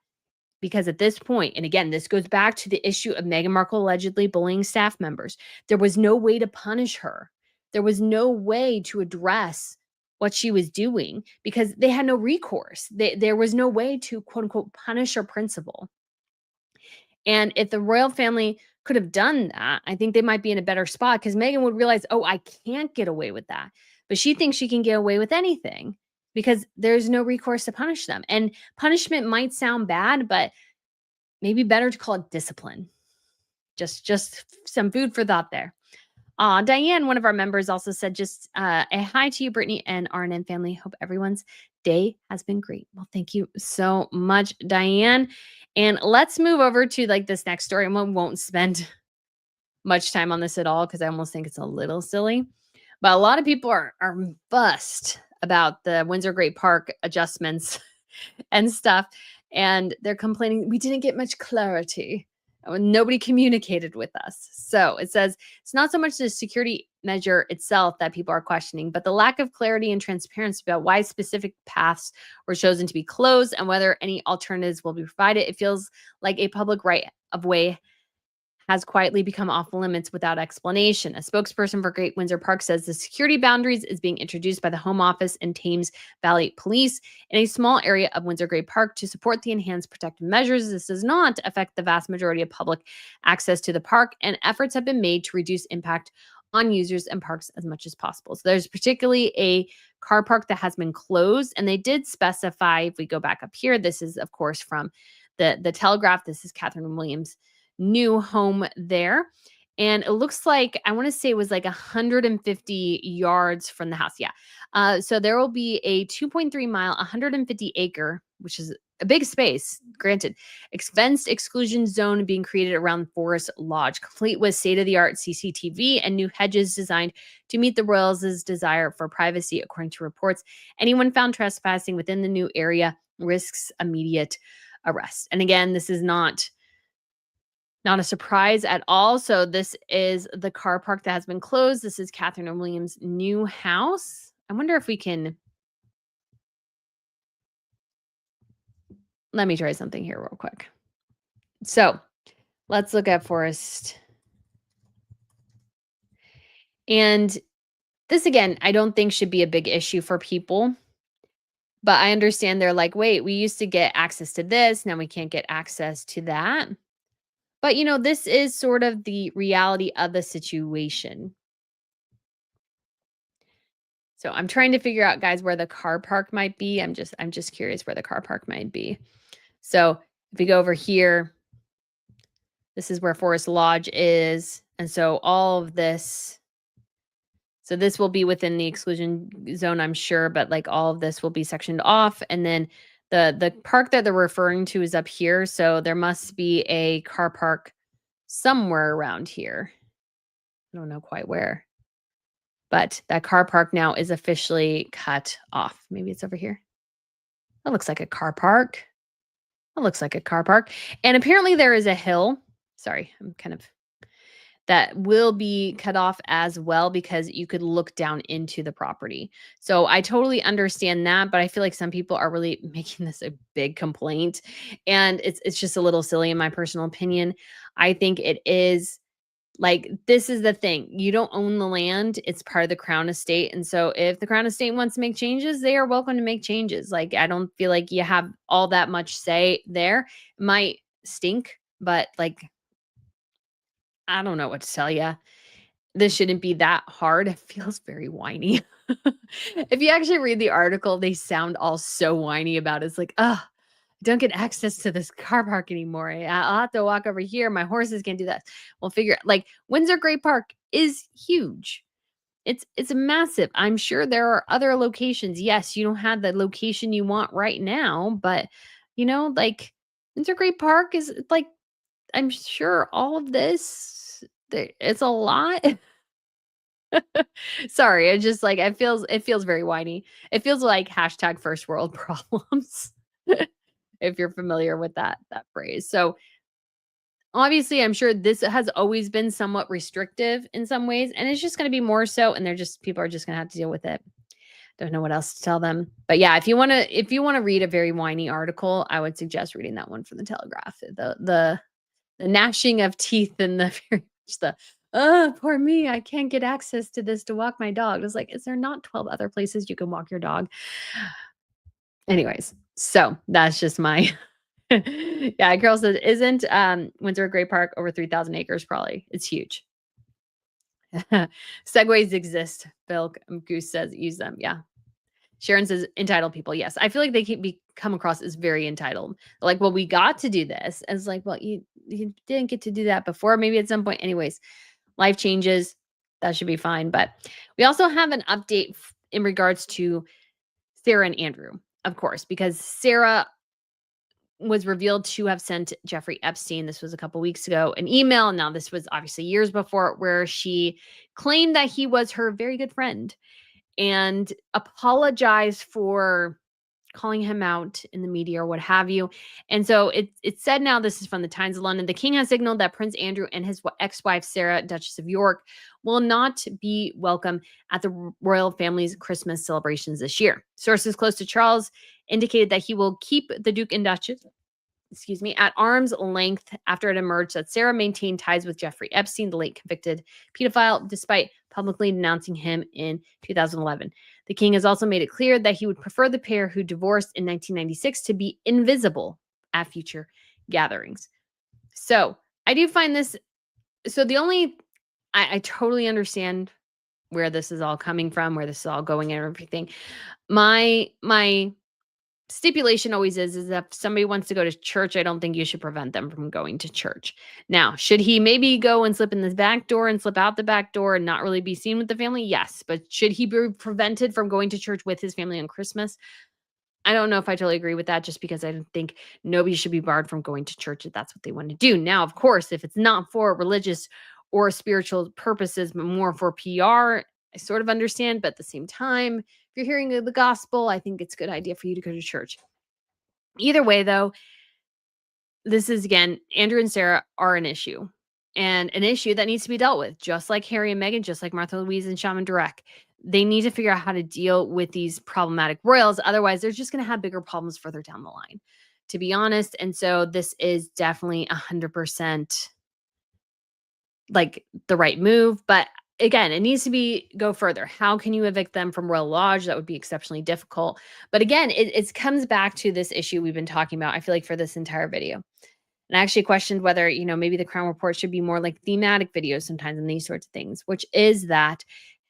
Because at this point, and again, this goes back to the issue of Meghan Markle allegedly bullying staff members, there was no way to punish her. There was no way to address what she was doing because they had no recourse. There was no way to, quote unquote, punish her principal. And if the royal family could have done that, I think they might be in a better spot because Meghan would realize, oh, I can't get away with that. But she thinks she can get away with anything because there's no recourse to punish them. And punishment might sound bad, but maybe better to call it discipline. Just some food for thought there. Diane, one of our members, also said just a hi to you, Brittany and RNN family. Hope everyone's day has been great. Well, thank you so much, Diane. And let's move over to this next story. And we won't spend much time on this at all because I almost think it's a little silly. But a lot of people are fussed about the Windsor Great Park adjustments and stuff. And they're complaining, we didn't get much clarity. Nobody communicated with us. So it says it's not so much the security measure itself that people are questioning, but the lack of clarity and transparency about why specific paths were chosen to be closed and whether any alternatives will be provided. It feels like a public right of way has quietly become off limits without explanation. A spokesperson for Great Windsor Park says the security boundaries is being introduced by the Home Office and Thames Valley Police in a small area of Windsor Great Park to support the enhanced protective measures. This does not affect the vast majority of public access to the park, and efforts have been made to reduce impact on users and parks as much as possible. So there's particularly a car park that has been closed, and they did specify, if we go back up here, this is, of course, from the Telegraph. This is Catherine Williams' new home there. And it looks like, I want to say it was 150 yards from the house. Yeah. So there will be a 2.3 mile, 150 acre, which is a big space, granted, fenced exclusion zone being created around Forest Lodge, complete with state-of-the-art CCTV and new hedges designed to meet the royals' desire for privacy, according to reports. Anyone found trespassing within the new area risks immediate arrest. And again, this is not a surprise at all. So this is the car park that has been closed. This is Catherine and Williams' new house. I wonder if we can. Let me try something here real quick. So let's look at Forest. And this, again, I don't think should be a big issue for people. But I understand they're like, wait, we used to get access to this. Now we can't get access to that. But, this is sort of the reality of the situation. So I'm trying to figure out, guys, where the car park might be. I'm just curious where the car park might be. So if we go over here, this is where Forest Lodge is. And so all of this, so this will be within the exclusion zone, I'm sure, but all of this will be sectioned off. And then the park that they're referring to is up here. So there must be a car park somewhere around here. I don't know quite where. But that car park now is officially cut off. Maybe it's over here. That looks like a car park. That looks like a car park. And apparently there is a hill. Sorry, that will be cut off as well because you could look down into the property. So I totally understand that, but I feel like some people are really making this a big complaint. And it's just a little silly in my personal opinion. I think it is. This is the thing. You don't own the land. It's part of the Crown Estate. And so if the Crown Estate wants to make changes, they are welcome to make changes. I don't feel like you have all that much say there. It might stink, but I don't know what to tell you. this shouldn't be that hard. It feels very whiny. If you actually read the article, they sound all so whiny about it. It's like, oh, don't get access to this car park anymore. I'll have to walk over here. My horses can't do that. We'll figure it. Like Windsor Great Park is huge. It's massive. I'm sure there are other locations. Yes, you don't have the location you want right now, but like Windsor Great Park is like, I'm sure all of this it's a lot. Sorry, it just like it feels very whiny. It feels like hashtag first world problems. If you're familiar with that phrase. So obviously, I'm sure this has always been somewhat restrictive in some ways, and it's just going to be more so. And people are just going to have to deal with it. Don't know what else to tell them. But yeah, if you want to read a very whiny article, I would suggest reading that one from the Telegraph. The gnashing of teeth and the very much the oh, poor me, I can't get access to this to walk my dog. It's like, is there not 12 other places you can walk your dog? Anyways, so that's just my yeah, girl says, isn't Windsor Great Park over 3,000 acres? Probably. It's huge. Segways exist. Bill Goose says, use them. Yeah. Sharon says, entitled people. Yes. I feel like they can come across as very entitled. Like, well, we got to do this. And it's like, well, you didn't get to do that before. Maybe at some point. Anyways, life changes. That should be fine. But we also have an update in regards to Sarah and Andrew, of course, because Sarah was revealed to have sent Jeffrey Epstein, this was a couple weeks ago, an email. Now, this was obviously years before, where she claimed that he was her very good friend and apologized for calling him out in the media or what have you. And so it said, now this is from the Times of London, the king has signaled that Prince Andrew and his ex-wife Sarah, Duchess of York, will not be welcome at the royal family's Christmas celebrations this year. Sources close to Charles indicated that he will keep the Duke and Duchess, at arm's length after it emerged that Sarah maintained ties with Jeffrey Epstein, the late convicted pedophile, despite publicly denouncing him in 2011. The king has also made it clear that he would prefer the pair who divorced in 1996 to be invisible at future gatherings. So I do find this. So I totally understand where this is all coming from, where this is all going and everything. My stipulation always is that if somebody wants to go to church, I don't think you should prevent them from going to church. Now, should he maybe go and slip in this back door and slip out the back door and not really be seen with the family? Yes. But should he be prevented from going to church with his family on Christmas? I don't know if I totally agree with that, just because I think nobody should be barred from going to church if that's what they want to do. Now, of course, if it's not for religious or spiritual purposes, but more for PR, I sort of understand. But at the same time, if you're hearing the gospel, I think it's a good idea for you to go to church. Either way, though, this is, again, Andrew and Sarah are an issue, and an issue that needs to be dealt with, just like Harry and Meghan, just like Martha Louise and Shaman Durek. They need to figure out how to deal with these problematic royals. Otherwise, they're just going to have bigger problems further down the line, to be honest. And so this is definitely 100% like the right move. But again, it needs to go further. How can you evict them from Royal Lodge? That would be exceptionally difficult. But again, it comes back to this issue we've been talking about, I feel like, for this entire video. And I actually questioned whether, maybe the Crown Report should be more like thematic videos sometimes and these sorts of things, which is that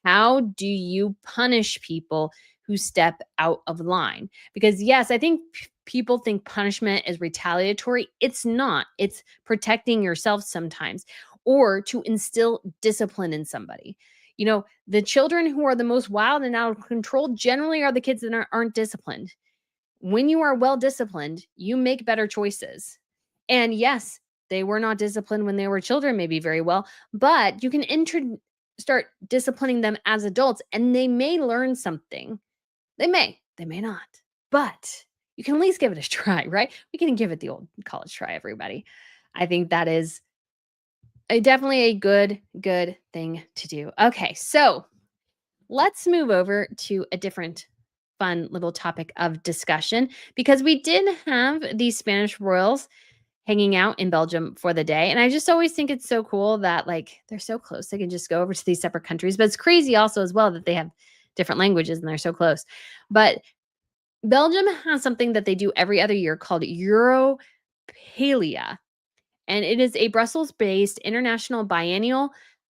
how do you punish people who step out of line? Because yes, I think people think punishment is retaliatory. It's not. It's protecting yourself sometimes, or to instill discipline in somebody. The children who are the most wild and out of control generally are the kids that aren't disciplined. When you are well disciplined, you make better choices. And yes, they were not disciplined when they were children, maybe very well, but you can start disciplining them as adults, and they may learn something. They may not, but you can at least give it a try, right? We can give it the old college try, everybody. I think that is definitely a good thing to do. Okay, so let's move over to a different fun little topic of discussion, because we did have these Spanish royals hanging out in Belgium for the day. And I just always think it's so cool that, like, they're so close. They can just go over to these separate countries. But it's crazy also as well that they have different languages and they're so close. But Belgium has something that they do every other year called Europalia. And it is a Brussels-based international biennial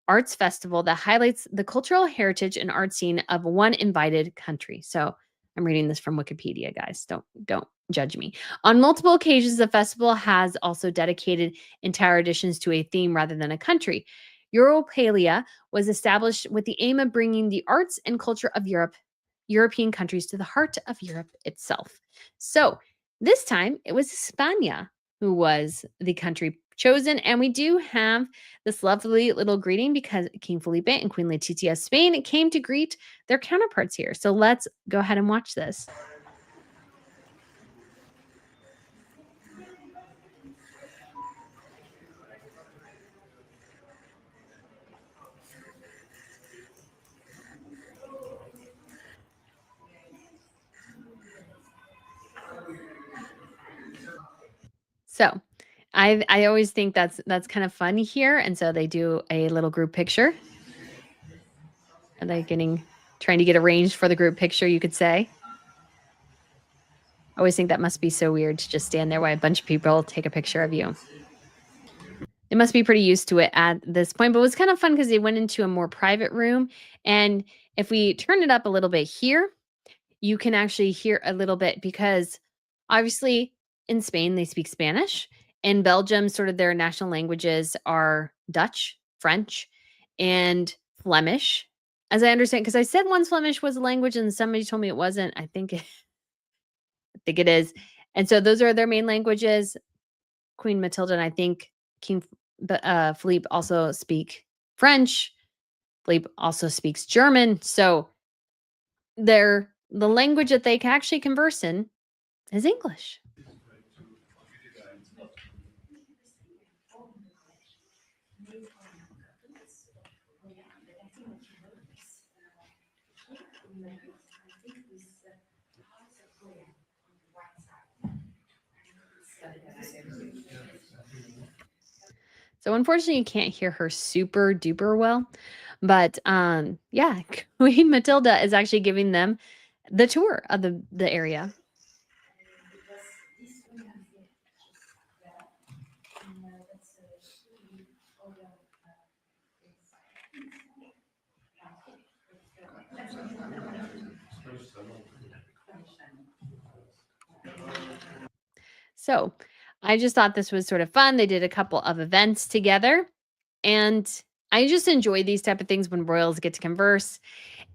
arts festival that highlights the cultural heritage and art scene of one invited country. So I'm reading this from Wikipedia, guys. Don't judge me. On multiple occasions, the festival has also dedicated entire editions to a theme rather than a country. Europalia was established with the aim of bringing the arts and culture of European countries to the heart of Europe itself. So this time it was Hispania who was the country chosen. And we do have this lovely little greeting because King Felipe and Queen Letizia of Spain came to greet their counterparts here. So let's go ahead and watch this. So I always think that's kind of fun here. And so they do a little group picture. Are they trying to get arranged for the group picture, you could say? I always think that must be so weird to just stand there while a bunch of people take a picture of you. They must be pretty used to it at this point, but it was kind of fun because they went into a more private room. And if we turn it up a little bit here, you can actually hear a little bit because obviously in Spain they speak Spanish. In Belgium, sort of their national languages are Dutch, French, and Flemish. As I understand, because I said once Flemish was a language and somebody told me it wasn't. I think it is. And so those are their main languages. Queen Matilda and I think King Philippe also speak French. Philippe also speaks German. So the language that they can actually converse in is English. So unfortunately, you can't hear her super duper well. But yeah, Queen Matilda is actually giving them the tour of the area. So I just thought this was sort of fun. They did a couple of events together. And I just enjoy these type of things when royals get to converse.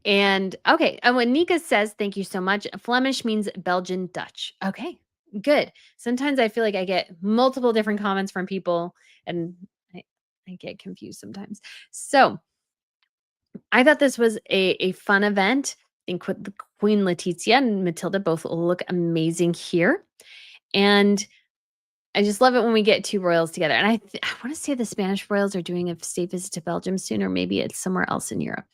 And okay, and when Nika says thank you so much, Flemish means Belgian Dutch. Okay, good. Sometimes I feel like I get multiple different comments from people and I get confused sometimes. So I thought this was a fun event. I think the Queen Letizia and Matilda both look amazing here. And I just love it when we get two royals together. And I want to say the Spanish royals are doing a state visit to Belgium soon, or maybe it's somewhere else in Europe.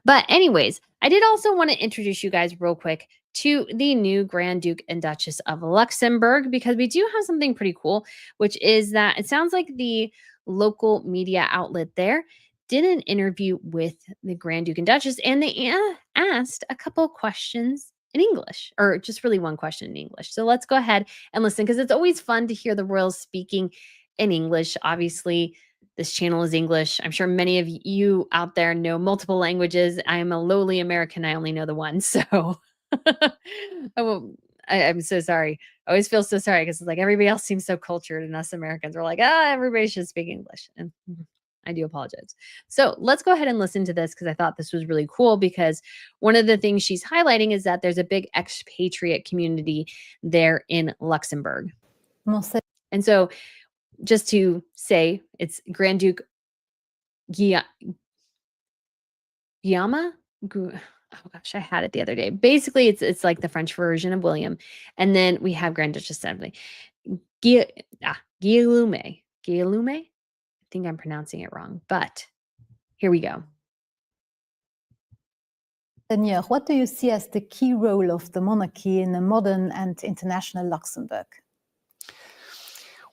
But anyways, I did also want to introduce you guys real quick to the new Grand Duke and Duchess of Luxembourg, because we do have something pretty cool, which is that it sounds like the local media outlet there did an interview with the Grand Duke and Duchess, and they asked a couple questions in English, or just really one question in English. So let's go ahead and listen, because it's always fun to hear the royals speaking in English. Obviously, this channel is English. I'm sure many of you out there know multiple languages. I am a lowly American. I only know the one. So I'm so sorry. I always feel so sorry because it's like everybody else seems so cultured, and us Americans are like, everybody should speak English. And I do apologize. So let's go ahead and listen to this because I thought this was really cool, because one of the things she's highlighting is that there's a big expatriate community there in Luxembourg. And so just to say, it's Grand Duke Guillaume. Oh gosh, I had it the other day. Basically, it's like the French version of William. And then we have Grand Duchess Emily. Guillaume. Guillaume? I think I'm pronouncing it wrong, but here we go. Seigneur, what do you see as the key role of the monarchy in a modern and international Luxembourg?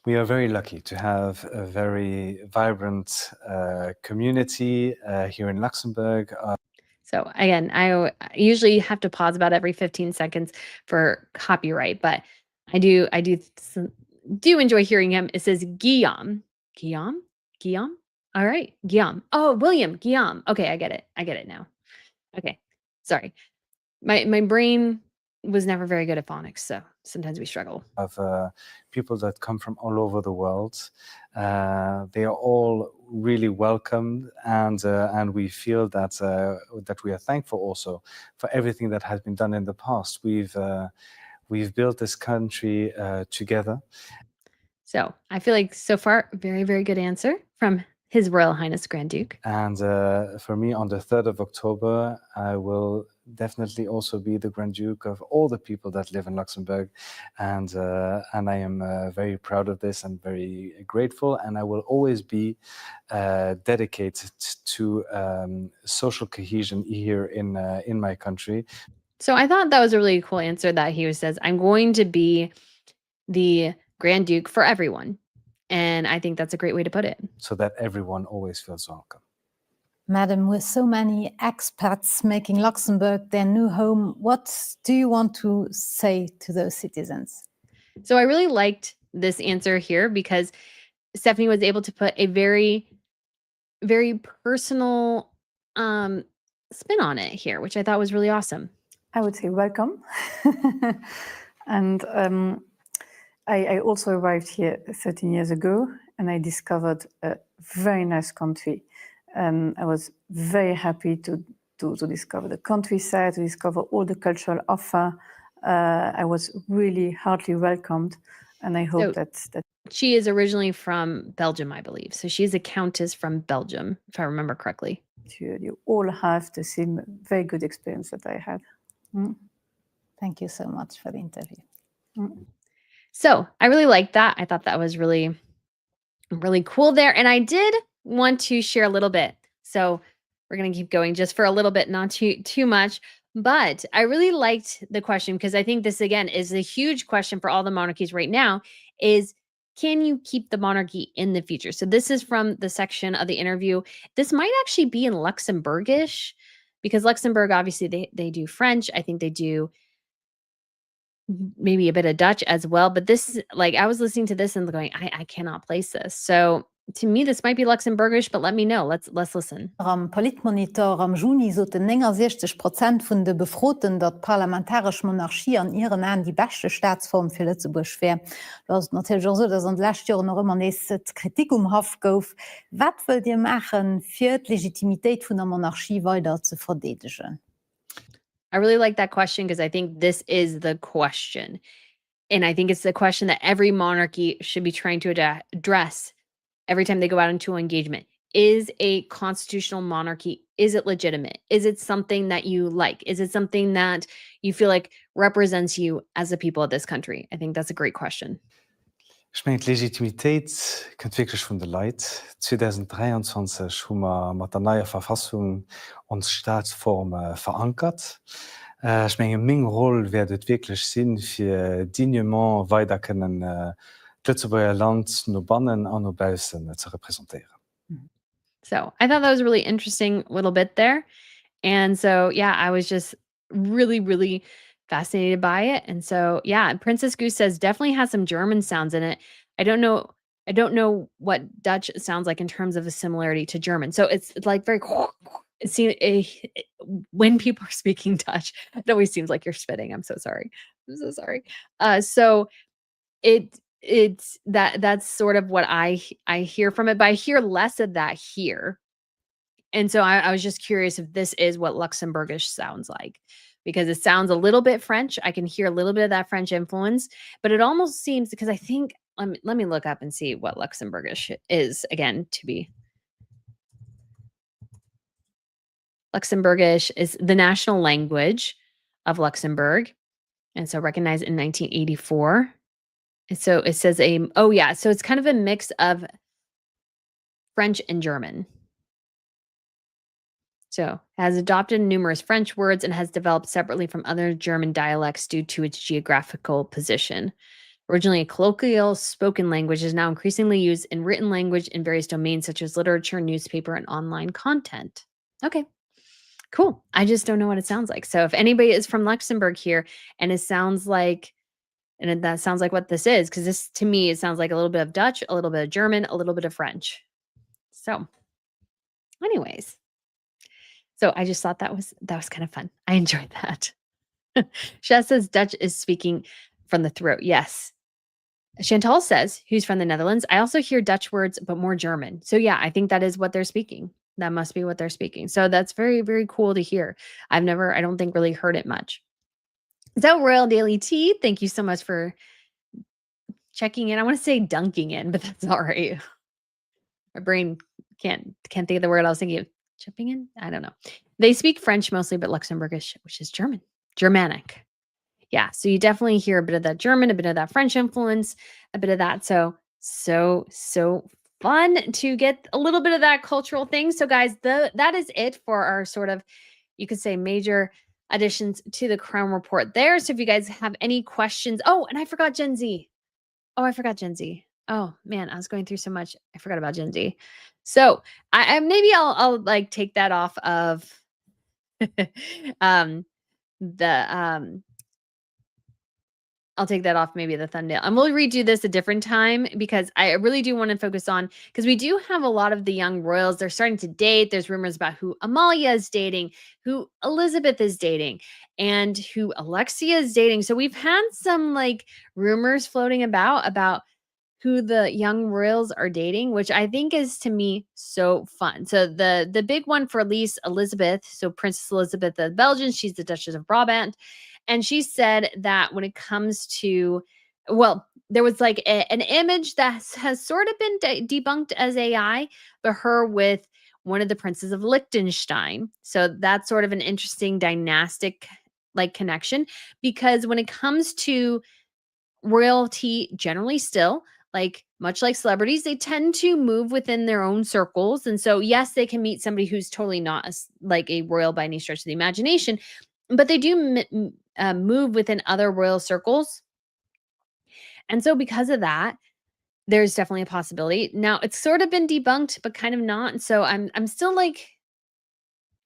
We are very lucky to have a very vibrant community here in Luxembourg. So again, I usually have to pause about every 15 seconds for copyright, but I do enjoy hearing him. It says Guillaume. Guillaume? All right. Guillaume. Oh, William. Guillaume. Okay, I get it. I get it now. Okay. Sorry. My brain was never very good at phonics, so sometimes we struggle. Of people that come from all over the world. They are all really welcomed, and we feel that that we are thankful also for everything that has been done in the past. We've built this country together. So I feel like so far, very, very good answer from His Royal Highness Grand Duke. And for me, on the 3rd of October, I will definitely also be the Grand Duke of all the people that live in Luxembourg. And I am very proud of this and very grateful. And I will always be dedicated to social cohesion here in my country. So I thought that was a really cool answer that he says, I'm going to be the Grand Duke for everyone. And I think that's a great way to put it. So that everyone always feels welcome. Madam, with so many expats making Luxembourg their new home, what do you want to say to those citizens? So I really liked this answer here because Stephanie was able to put a very, very personal spin on it here, which I thought was really awesome. I would say welcome. And I also arrived here 13 years ago, and I discovered a very nice country. I was very happy to discover the countryside, to discover all the cultural offer. I was really heartily welcomed, and I hope that she is originally from Belgium, I believe. So she's a countess from Belgium, if I remember correctly. you all have the same very good experience that I had. Thank you so much for the interview. So I really liked that. I thought that was really, really cool there. And I did want to share a little bit. So we're going to keep going just for a little bit, not too much. But I really liked the question because I think this, again, is a huge question for all the monarchies right now is, can you keep the monarchy in the future? So this is from the section of the interview. This might actually be in Luxembourgish because Luxembourg, obviously, they do French. I think they do maybe a bit of Dutch as well. But this, like, I was listening to this and going, I cannot place this. So to me, this might be Luxembourgish, but let me know. Let's listen. Am Politmonitor am Juni so 60% vun de Befroten, dat parlamentarisch Monarchie an ihren an die beste Staatsform fir Lützeburg schwer. Das natürlich so, dass an last Jahr noch immer nächst Kritik Haft gouf. Wat wollt ihr machen fir d Legitimitéit vun der Monarchie weiter zu verdedigen? I really like that question because I think this is the question. And I think it's the question that every monarchy should be trying to address every time they go out into engagement. Is a constitutional monarchy, is it legitimate? Is it something that you like? Is it something that you feel like represents you as the people of this country? I think that's a great question. Ich meine, die Legitimität kommt wirklich von der Leute. 2023 haben wir mit der neuen Verfassung und Staatsform verankert. Ich meine, meine Rolle wird wirklich sein, für dignement weiter können Lützeburger Land no bannen und no Bausen zu repräsentieren. So I thought that was a really interesting little bit there. And so, yeah, I was just really, really fascinated by it. And so, yeah, Princess Goose says definitely has some German sounds in it. I don't know what Dutch sounds like in terms of a similarity to German. So it's like very, when people are speaking Dutch, it always seems like you're spitting. I'm so sorry. So it's that's sort of what I hear from it, but I hear less of that here. And so I was just curious if this is what Luxembourgish sounds like, because it sounds a little bit French. I can hear a little bit of that French influence, but it almost seems, because I think, let me look up and see what Luxembourgish is again to be. Luxembourgish is the national language of Luxembourg. And so recognized in 1984. And so it says so it's kind of a mix of French and German. So has adopted numerous French words and has developed separately from other German dialects due to its geographical position. Originally a colloquial spoken language, is now increasingly used in written language in various domains such as literature, newspaper, and online content. Okay, cool. I just don't know what it sounds like. So if anybody is from Luxembourg here and that sounds like what this is, because this, to me, it sounds like a little bit of Dutch, a little bit of German, a little bit of French. So Anyways, so I just thought that was kind of fun. I enjoyed that. Chef says Dutch is speaking from the throat. Yes. Chantal says, who's from the Netherlands, I also hear Dutch words, but more German. So yeah, I think that is what they're speaking. That must be what they're speaking. So that's very, very cool to hear. I don't think really heard it much. So Royal Daily Tea, thank you so much for checking in. I want to say dunking in, but that's all right. My brain can't think of the word I was thinking of. Chipping in? I don't know. They speak French mostly, but Luxembourgish, which is Germanic. Yeah, so you definitely hear a bit of that German, a bit of that French influence, a bit of that. So fun to get a little bit of that cultural thing. So guys, that is it for our sort of, you could say, major additions to the Crown Report there. So if you guys have any questions, and I forgot Gen Z. I forgot Gen Z. Oh man, I was going through so much. I forgot about Gen Z. So I maybe I'll like take that off of the I'll take that off maybe the thumbnail. And we'll redo this a different time because I really do want to focus on, because we do have a lot of the young royals. They're starting to date. There's rumors about who Amalia is dating, who Elizabeth is dating, and who Alexia is dating. So we've had some like rumors floating about who the young royals are dating, which I think is, to me, so fun. So the big one for Elizabeth, so Princess Elizabeth of Belgium, she's the Duchess of Brabant. And she said that when it comes to, well, there was like an image that has sort of been debunked as AI, but her with one of the princes of Liechtenstein. So that's sort of an interesting dynastic like connection, because when it comes to royalty, generally still, like much like celebrities, they tend to move within their own circles. And so, yes, they can meet somebody who's totally not like a royal by any stretch of the imagination, but they do move within other royal circles. And so because of that, there's definitely a possibility. Now, it's sort of been debunked, but kind of not. So I'm still like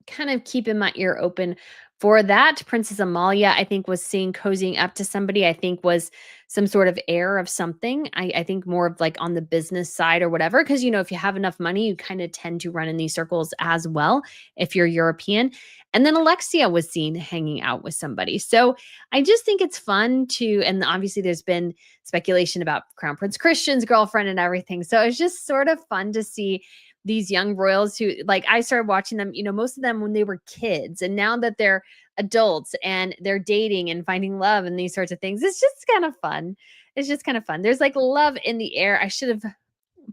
kind of keeping my ear open for that. Princess Amalia, I think, was seen cozying up to somebody. I think was some sort of heir of something. I think more of like on the business side or whatever. Because, if you have enough money, you kind of tend to run in these circles as well if you're European. And then Alexia was seen hanging out with somebody. So I just think it's fun to, and obviously there's been speculation about Crown Prince Christian's girlfriend and everything. So it's just sort of fun to see these young royals who, like, I started watching them, most of them when they were kids, and now that they're adults and they're dating and finding love and these sorts of things, it's just kind of fun. It's just kind of fun. There's like love in the air. I should have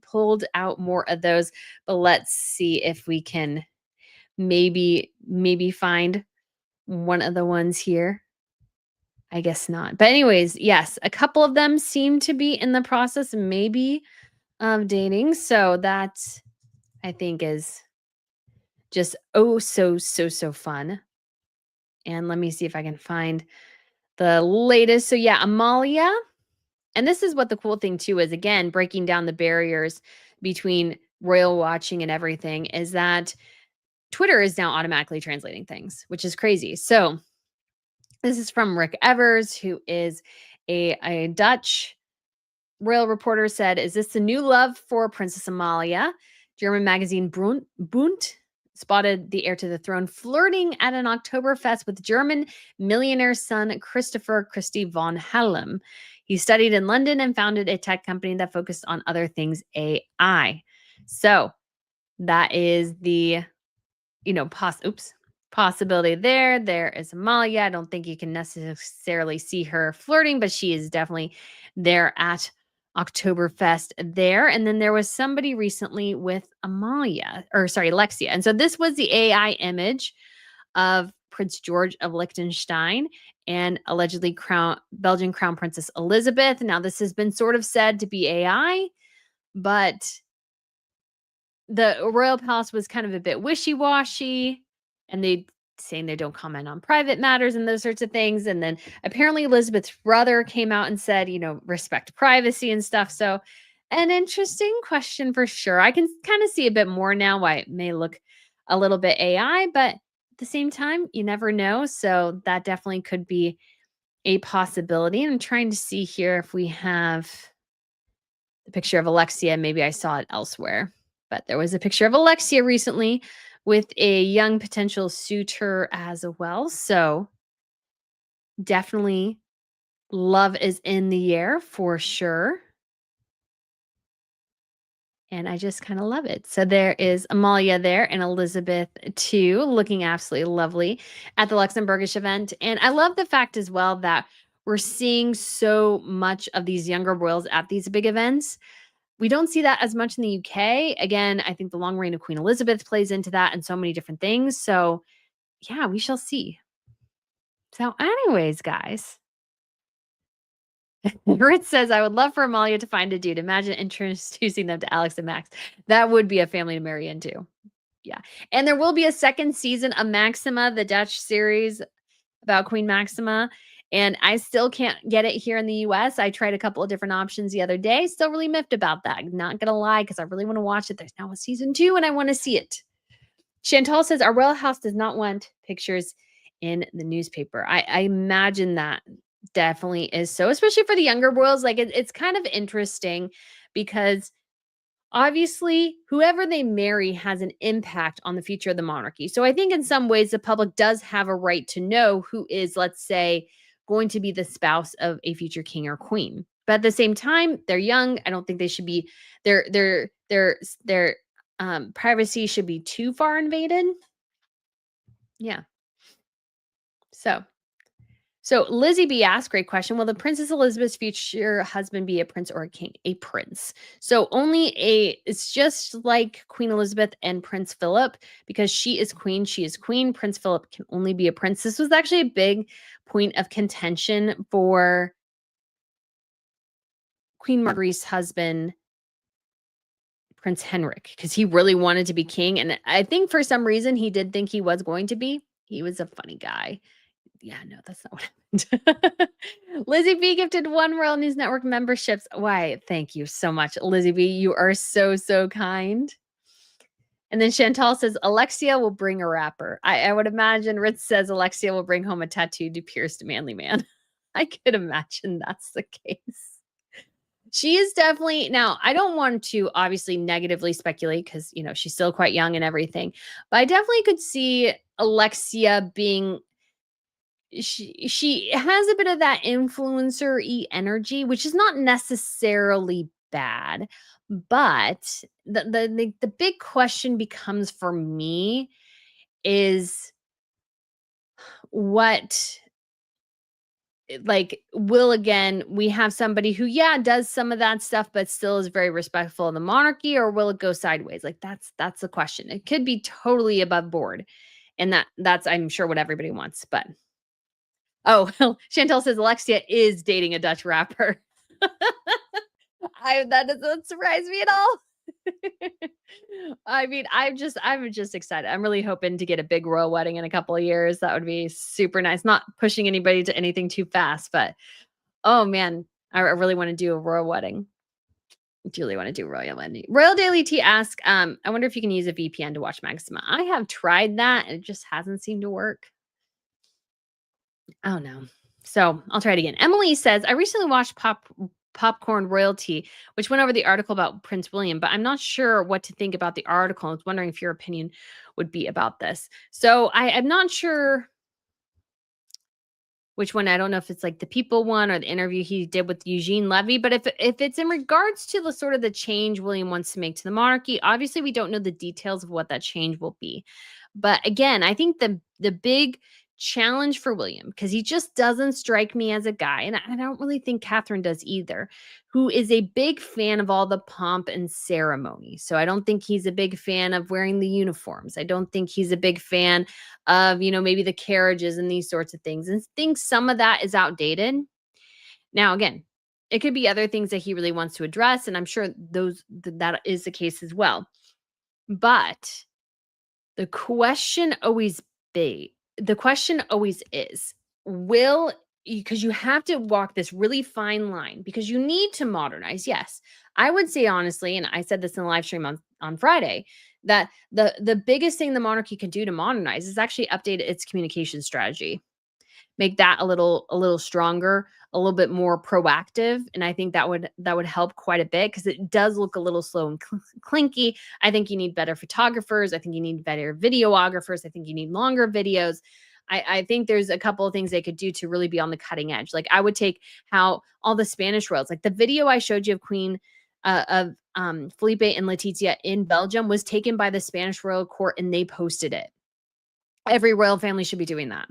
pulled out more of those, but let's see if we can maybe find one of the ones here. I guess not. But anyways, yes, a couple of them seem to be in the process maybe of dating. So that's, I think, is just so fun. And let me see if I can find the latest. So yeah, Amalia. And this is what the cool thing too is, again, breaking down the barriers between royal watching and everything, is that Twitter is now automatically translating things, which is crazy. So this is from Rick Evers, who is a Dutch royal reporter, said, "Is this the new love for Princess Amalia?" German magazine Bund spotted the heir to the throne flirting at an Oktoberfest with German millionaire son Christopher Christie von Hellem. He studied in London and founded a tech company that focused on other things AI. So that is the, possibility there. There is Amalia. I don't think you can necessarily see her flirting, but she is definitely there at Oktoberfest there. And then there was somebody recently with Alexia. And so this was the AI image of Prince George of Liechtenstein and allegedly Belgian Crown Princess Elizabeth. Now, this has been sort of said to be AI, but the royal palace was kind of a bit wishy-washy, and they saying they don't comment on private matters and those sorts of things. And then apparently Elizabeth's brother came out and said, respect privacy and stuff. So an interesting question for sure. I can kind of see a bit more now why it may look a little bit AI, but at the same time, you never know. So that definitely could be a possibility. And I'm trying to see here if we have the picture of Alexia. Maybe I saw it elsewhere. But there was a picture of Alexia recently with a young potential suitor as well. So definitely love is in the air for sure. And I just kind of love it. So there is Amalia there and Elizabeth too, looking absolutely lovely at the Luxembourgish event. And I love the fact as well that we're seeing so much of these younger royals at these big events. We don't see that as much in the UK. Again, I think the long reign of Queen Elizabeth plays into that and so many different things. So yeah, we shall see. So anyways, guys, Ritz says, I would love for Amalia to find a dude. Imagine introducing them to Alex and Max. That would be a family to marry into. Yeah. And there will be a second season of Maxima, the Dutch series about Queen Maxima. And I still can't get it here in the US. I tried a couple of different options the other day. Still really miffed about that. Not going to lie, because I really want to watch it. There's now a season 2 and I want to see it. Chantal says, our royal house does not want pictures in the newspaper. I imagine that definitely is so, especially for the younger royals. Like it's kind of interesting because obviously whoever they marry has an impact on the future of the monarchy. So I think in some ways the public does have a right to know who is, let's say, going to be the spouse of a future king or queen. But at the same time, they're young. I don't think they should be their privacy should be too far invaded. Yeah. So Lizzie B asked, great question. Will the Princess Elizabeth's future husband be a prince or a king? A prince. So it's just like Queen Elizabeth and Prince Philip, because she is queen. Prince Philip can only be a prince. This was actually a big point of contention for Queen Marguerite's husband, Prince Henrik, because he really wanted to be king. And I think for some reason he did think he was going to be. He was a funny guy. Yeah, no, that's not what happened. Lizzie B gifted 1 Royal News Network memberships. Why? Thank you so much, Lizzie B. You are so, so kind. And then Chantal says, Alexia will bring a rapper. I would imagine Ritz says Alexia will bring home a tattooed, pierced manly man. I could imagine that's the case. She is definitely, now, I don't want to obviously negatively speculate because, she's still quite young and everything, but I definitely could see Alexia being, she has a bit of that influencer-y energy, which is not necessarily bad, but the big question becomes for me is what, like, again, we have somebody who, does some of that stuff, but still is very respectful of the monarchy, or will it go sideways? Like, that's the question. It could be totally above board. And that's, I'm sure, what everybody wants, but oh, Chantel says Alexia is dating a Dutch rapper. That doesn't surprise me at all. I mean, I'm just excited. I'm really hoping to get a big royal wedding in a couple of years. That would be super nice. Not pushing anybody to anything too fast, but oh man, I really want to do a royal wedding. I really want to do a royal wedding. Royal Daily Tea asks, I wonder if you can use a VPN to watch Maxima. I have tried that and it just hasn't seemed to work. Oh no. So I'll try it again. Emily says, I recently watched Popcorn Royalty, which went over the article about Prince William, but I'm not sure what to think about the article. I was wondering if your opinion would be about this. So I'm not sure which one. I don't know if it's like the People one or the interview he did with Eugene Levy, but if it's in regards to the sort of the change William wants to make to the monarchy, obviously we don't know the details of what that change will be. But again, I think the big challenge for William, because he just doesn't strike me as a guy, and I don't really think Catherine does either, who is a big fan of all the pomp and ceremony. So I don't think he's a big fan of wearing the uniforms. I don't think he's a big fan of, maybe the carriages and these sorts of things, and think some of that is outdated. Now, again, it could be other things that he really wants to address, and I'm sure that is the case as well. But the question always is, because you have to walk this really fine line, because you need to modernize. Yes, I would say honestly, and I said this in the live stream on Friday, that the biggest thing the monarchy can do to modernize is actually update its communication strategy. make that a little stronger, a little bit more proactive. And I think that would help quite a bit because it does look a little slow and clinky. I think you need better photographers. I think you need better videographers. I think you need longer videos. I think there's a couple of things they could do to really be on the cutting edge. Like I would take how all the Spanish royals, like the video I showed you of Queen of Felipe and Letizia in Belgium was taken by the Spanish royal court and they posted it. Every royal family should be doing that.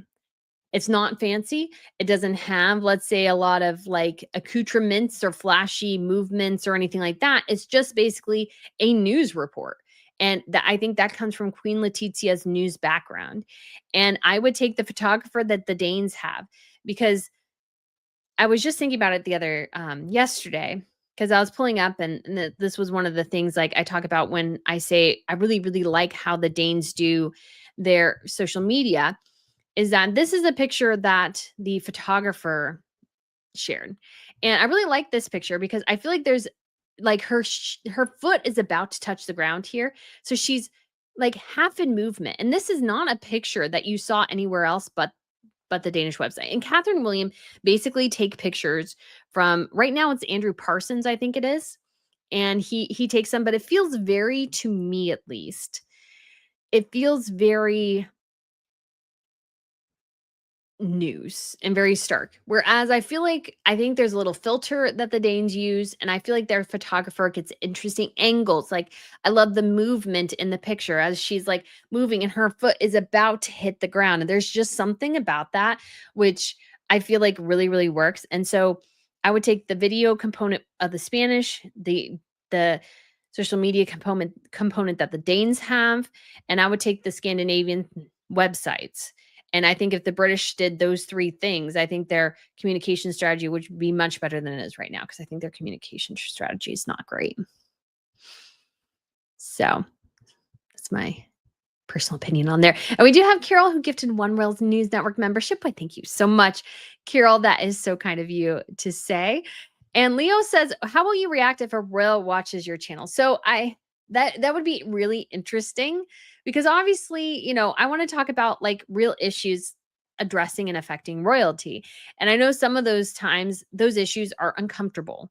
It's not fancy. It doesn't have, let's say, a lot of like accoutrements or flashy movements or anything like that. It's just basically a news report. And I think that comes from Queen Letizia's news background. And I would take the photographer that the Danes have, because I was just thinking about it the other yesterday, because I was pulling up and this was one of the things like I talk about when I say I really, really like how the Danes do their social media, is that this is a picture that the photographer shared. And I really like this picture because I feel like there's like her foot is about to touch the ground here. So she's like half in movement. And this is not a picture that you saw anywhere else but the Danish website. And Catherine William basically take pictures from, right now it's Andrew Parsons, I think it is. And he takes them, but it feels very, to me at least, it feels very news and very stark. Whereas I think there's a little filter that the Danes use, and I feel like their photographer gets interesting angles. Like I love the movement in the picture as she's like moving and her foot is about to hit the ground. And there's just something about that which I feel like really, really works. And so I would take the video component of the Spanish, the social media component that the Danes have, and I would take the Scandinavian websites. And I think if the British did those three things, I think their communication strategy would be much better than it is right now, because I think their communication strategy is not great. So that's my personal opinion on there. And we do have Carol, who gifted One World News Network membership. I thank you so much, Carol. That is so kind of you to say. And Leo says, how will you react if a royal watches your channel? So that would be really interesting, because obviously, I want to talk about like real issues addressing and affecting royalty. And I know some of those times those issues are uncomfortable.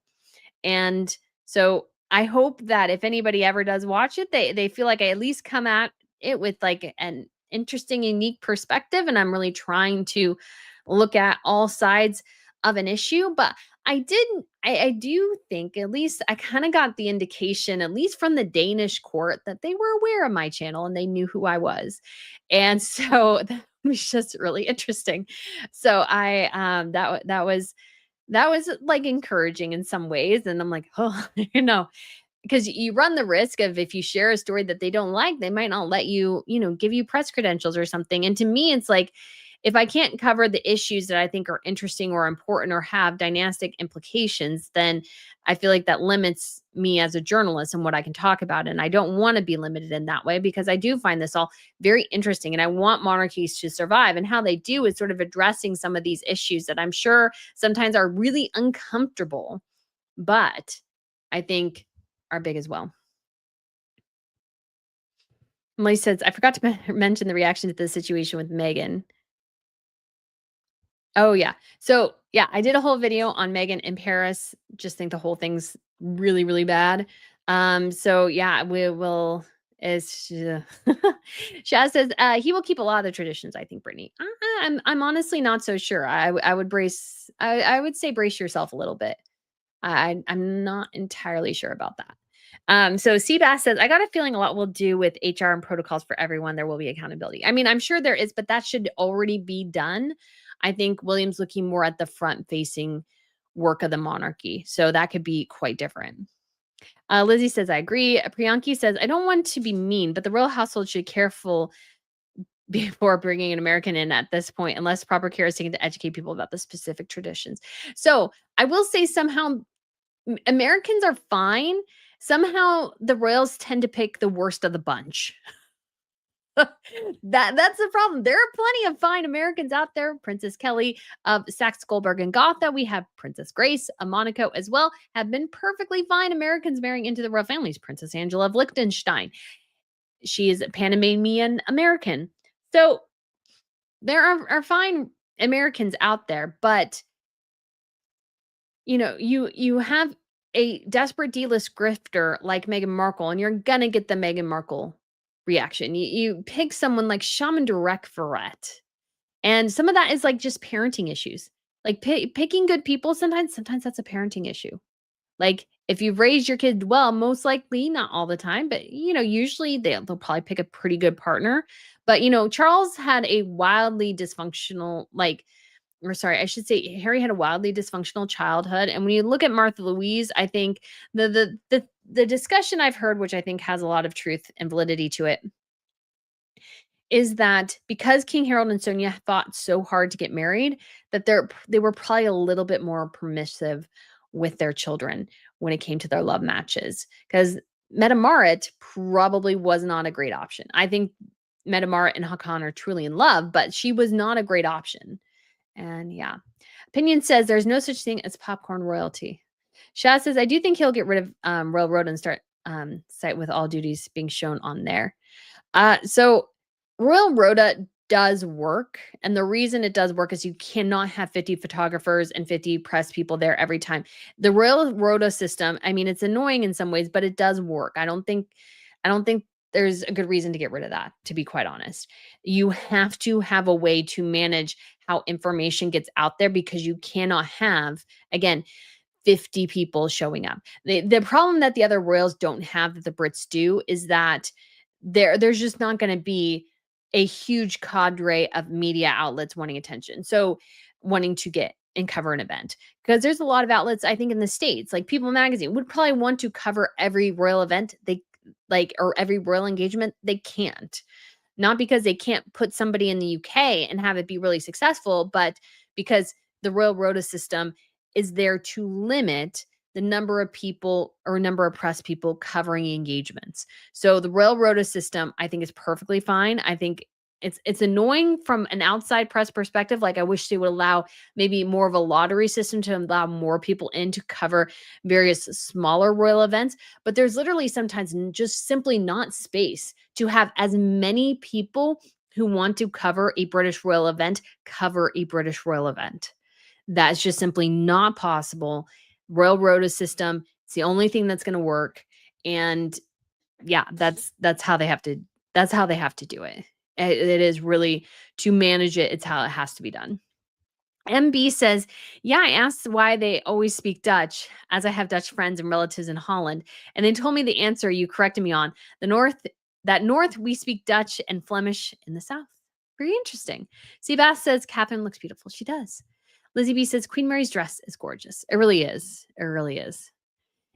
And so I hope that if anybody ever does watch it, they feel like I at least come at it with like an interesting, unique perspective. And I'm really trying to look at all sides of an issue. But I do think, at least I kind of got the indication, at least from the Danish court, that they were aware of my channel and they knew who I was. And so that was just really interesting. So that was like encouraging in some ways. And I'm like, oh, because you run the risk of, if you share a story that they don't like, they might not let you, give you press credentials or something. And to me, it's like, if I can't cover the issues that I think are interesting or important or have dynastic implications, then I feel like that limits me as a journalist and what I can talk about. And I don't want to be limited in that way, because I do find this all very interesting and I want monarchies to survive. And how they do is sort of addressing some of these issues that I'm sure sometimes are really uncomfortable, but I think are big as well. Emily says, I forgot to mention the reaction to the situation with Meghan. Oh, yeah. So, yeah, I did a whole video on Meghan in Paris. Just think the whole thing's really, really bad. So, yeah, we will. Shaz says he will keep a lot of the traditions, I think, Brittany. I'm honestly not so sure. I would say brace yourself a little bit. I'm not entirely sure about that. So Seabass says, I got a feeling a lot will do with HR and protocols for everyone. There will be accountability. I mean, I'm sure there is, but that should already be done. I think William's looking more at the front facing work of the monarchy. So that could be quite different. Lizzie says, I agree. Priyanki says, I don't want to be mean, but the royal household should be careful before bringing an American in at this point, unless proper care is taken to educate people about the specific traditions. So I will say, somehow Americans are fine. Somehow the royals tend to pick the worst of the bunch. That's the problem. There are plenty of fine Americans out there. Princess Kelly of Saxe-Goldberg and Gotha. We have Princess Grace of Monaco as well. Have been perfectly fine Americans marrying into the royal families. Princess Angela of Liechtenstein. She is Panamanian American. So there are fine Americans out there, but you have a desperate D-list grifter like Meghan Markle, and you're gonna get the Meghan Markle reaction. You pick someone like Shaman Durek Verrett, and some of that is like just parenting issues. Like picking good people, sometimes that's a parenting issue. Like if you've raised your kid well, most likely, not all the time, but usually they'll probably pick a pretty good partner. But Charles had a wildly dysfunctional, or sorry, I should say Harry had a wildly dysfunctional childhood. And when you look at Martha Louise, I think the discussion I've heard, which I think has a lot of truth and validity to it, is that because King Harold and Sonia fought so hard to get married, that they were probably a little bit more permissive with their children when it came to their love matches. Because Metamarit probably was not a great option. I think Metamarit and Hakan are truly in love, but she was not a great option. And yeah. Opinion says there's no such thing as popcorn royalty. Shaz says, I do think he'll get rid of Royal Road and start site with all duties being shown on there. So Royal Rhoda does work. And the reason it does work is you cannot have 50 photographers and 50 press people there every time. The Royal Rhoda system, I mean, it's annoying in some ways, but it does work. I don't think there's a good reason to get rid of that, to be quite honest. You have to have a way to manage how information gets out there, because you cannot have, again, 50 people showing up. The problem that the other royals don't have that the Brits do is that there's just not going to be a huge cadre of media outlets wanting attention. So wanting to get and cover an event, because there's a lot of outlets, I think, in the States, like People Magazine would probably want to cover every royal event or every royal engagement. They can't. Not because they can't put somebody in the UK and have it be really successful, but because the Royal Rota system is there to limit the number of people or number of press people covering engagements. So the Royal Rota system, I think, is perfectly fine. I think it's annoying from an outside press perspective. Like, I wish they would allow maybe more of a lottery system to allow more people in to cover various smaller royal events. But there's literally sometimes just simply not space to have as many people who want to cover a British royal event cover a British royal event. That's just simply not possible. Royal Rota system, it's the only thing that's going to work. And yeah, that's how they have to do it. It is really, to manage it, it's how it has to be done. MB says, yeah, I asked why they always speak Dutch, as I have Dutch friends and relatives in Holland, and they told me the answer you corrected me on. North, we speak Dutch and Flemish in the south. Very interesting. Seabass says, Catherine looks beautiful. She does. Lizzie B says, Queen Mary's dress is gorgeous. It really is. It really is.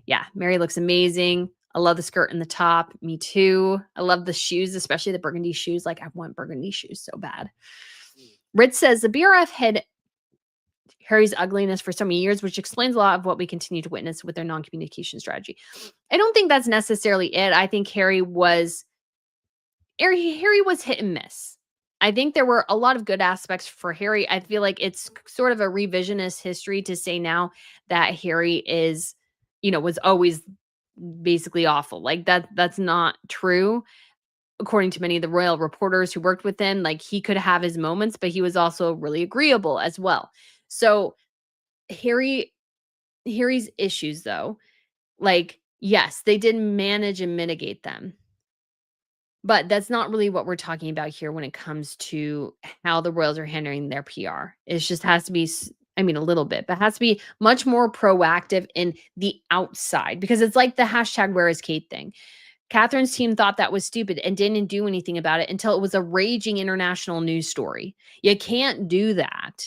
Yeah, Mary looks amazing. I love the skirt and the top. Me too. I love the shoes, especially the burgundy shoes. Like, I want burgundy shoes so bad. Ritz says, the BRF hid Harry's ugliness for so many years, which explains a lot of what we continue to witness with their non-communication strategy. I don't think that's necessarily it. I think Harry was hit and miss. I think there were a lot of good aspects for Harry. I feel like it's sort of a revisionist history to say now that Harry was always basically awful. Like, that's not true. According to many of the royal reporters who worked with him, like, he could have his moments, but he was also really agreeable as well. So Harry's issues, though, like, yes, they did manage and mitigate them. But that's not really what we're talking about here when it comes to how the royals are handling their PR. It just has to be, a little bit, but it has to be much more proactive in the outside, because it's like the hashtag Where is Kate thing. Catherine's team thought that was stupid and didn't do anything about it until it was a raging international news story. You can't do that.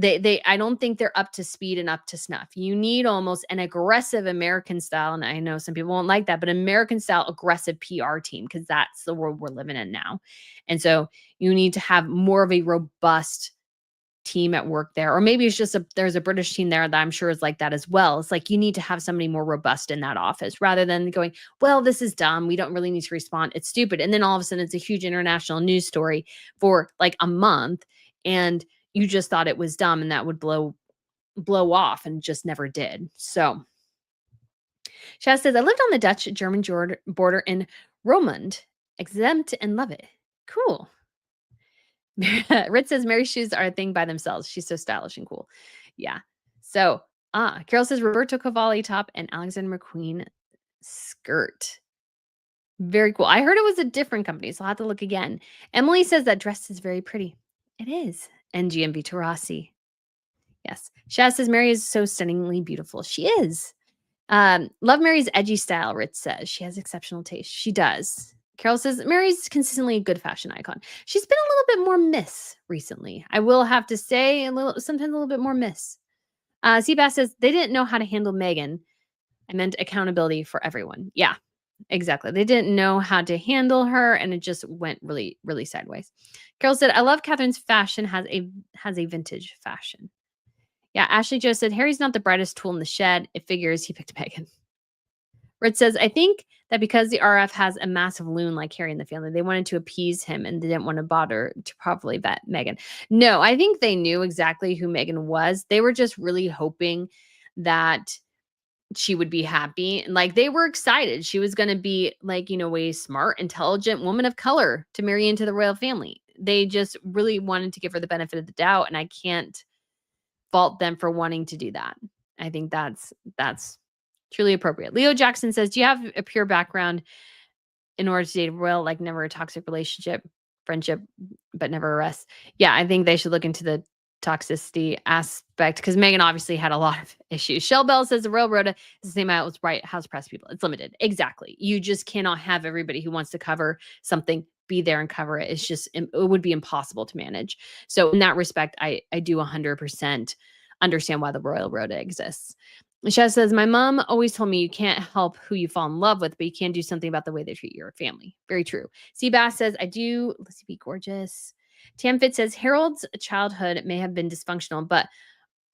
I don't think they're up to speed and up to snuff. You need almost an aggressive American style, and I know some people won't like that, but American style aggressive PR team, because that's the world we're living in now. And so you need to have more of a robust team at work there. Or maybe it's just there's a British team there that I'm sure is like that as well. It's like you need to have somebody more robust in that office, rather than going, well, this is dumb, we don't really need to respond, it's stupid. And then all of a sudden it's a huge international news story for like a month, and you just thought it was dumb and that would blow off, and just never did. So Shaz says, I lived on the Dutch-German border in Romand, exempt and love it. Cool. Rit says Mary's shoes are a thing by themselves. She's so stylish and cool. Yeah. So, Carol says Roberto Cavalli top and Alexander McQueen skirt. Very cool. I heard it was a different company, so I'll have to look again. Emily says that dress is very pretty. It is. And GMV Tarasi. Yes. Shaz says Mary is so stunningly beautiful. She is. Love Mary's edgy style, Ritz says. She has exceptional taste. She does. Carol says Mary's consistently a good fashion icon. She's been a little bit more miss recently. I will have to say sometimes a little bit more miss. Seabass says they didn't know how to handle Meghan. I meant accountability for everyone. Yeah, exactly. They didn't know how to handle her, and it just went really, really sideways. Carol said, I love Catherine's fashion, has a vintage fashion. Yeah, Ashley Jo said, Harry's not the brightest tool in the shed. It figures he picked Meghan. Rit says, I think that because the RF has a massive loon like Harry in the family, they wanted to appease him and they didn't want to bother to properly vet Meghan. No, I think they knew exactly who Meghan was. They were just really hoping that she would be happy. And like they were excited. She was going to be like, a smart, intelligent woman of color to marry into the royal family. They just really wanted to give her the benefit of the doubt. And I can't fault them for wanting to do that. I think that's truly appropriate. Leo Jackson says, do you have a pure background in order to date a royal, like never a toxic relationship, friendship, but never arrests? Yeah, I think they should look into the toxicity aspect because Meghan obviously had a lot of issues. Shell Bell says the Royal Rhoda is the same as White House press people. It's limited. Exactly. You just cannot have everybody who wants to cover something be there and cover it. It's just, it would be impossible to manage. So in that respect, I do 100% understand why the Royal Rhoda exists. Shaz says, my mom always told me you can't help who you fall in love with, but you can do something about the way they treat your family. Very true. Seabass says, I do. Let's be gorgeous. Tamfit says, Harold's childhood may have been dysfunctional, but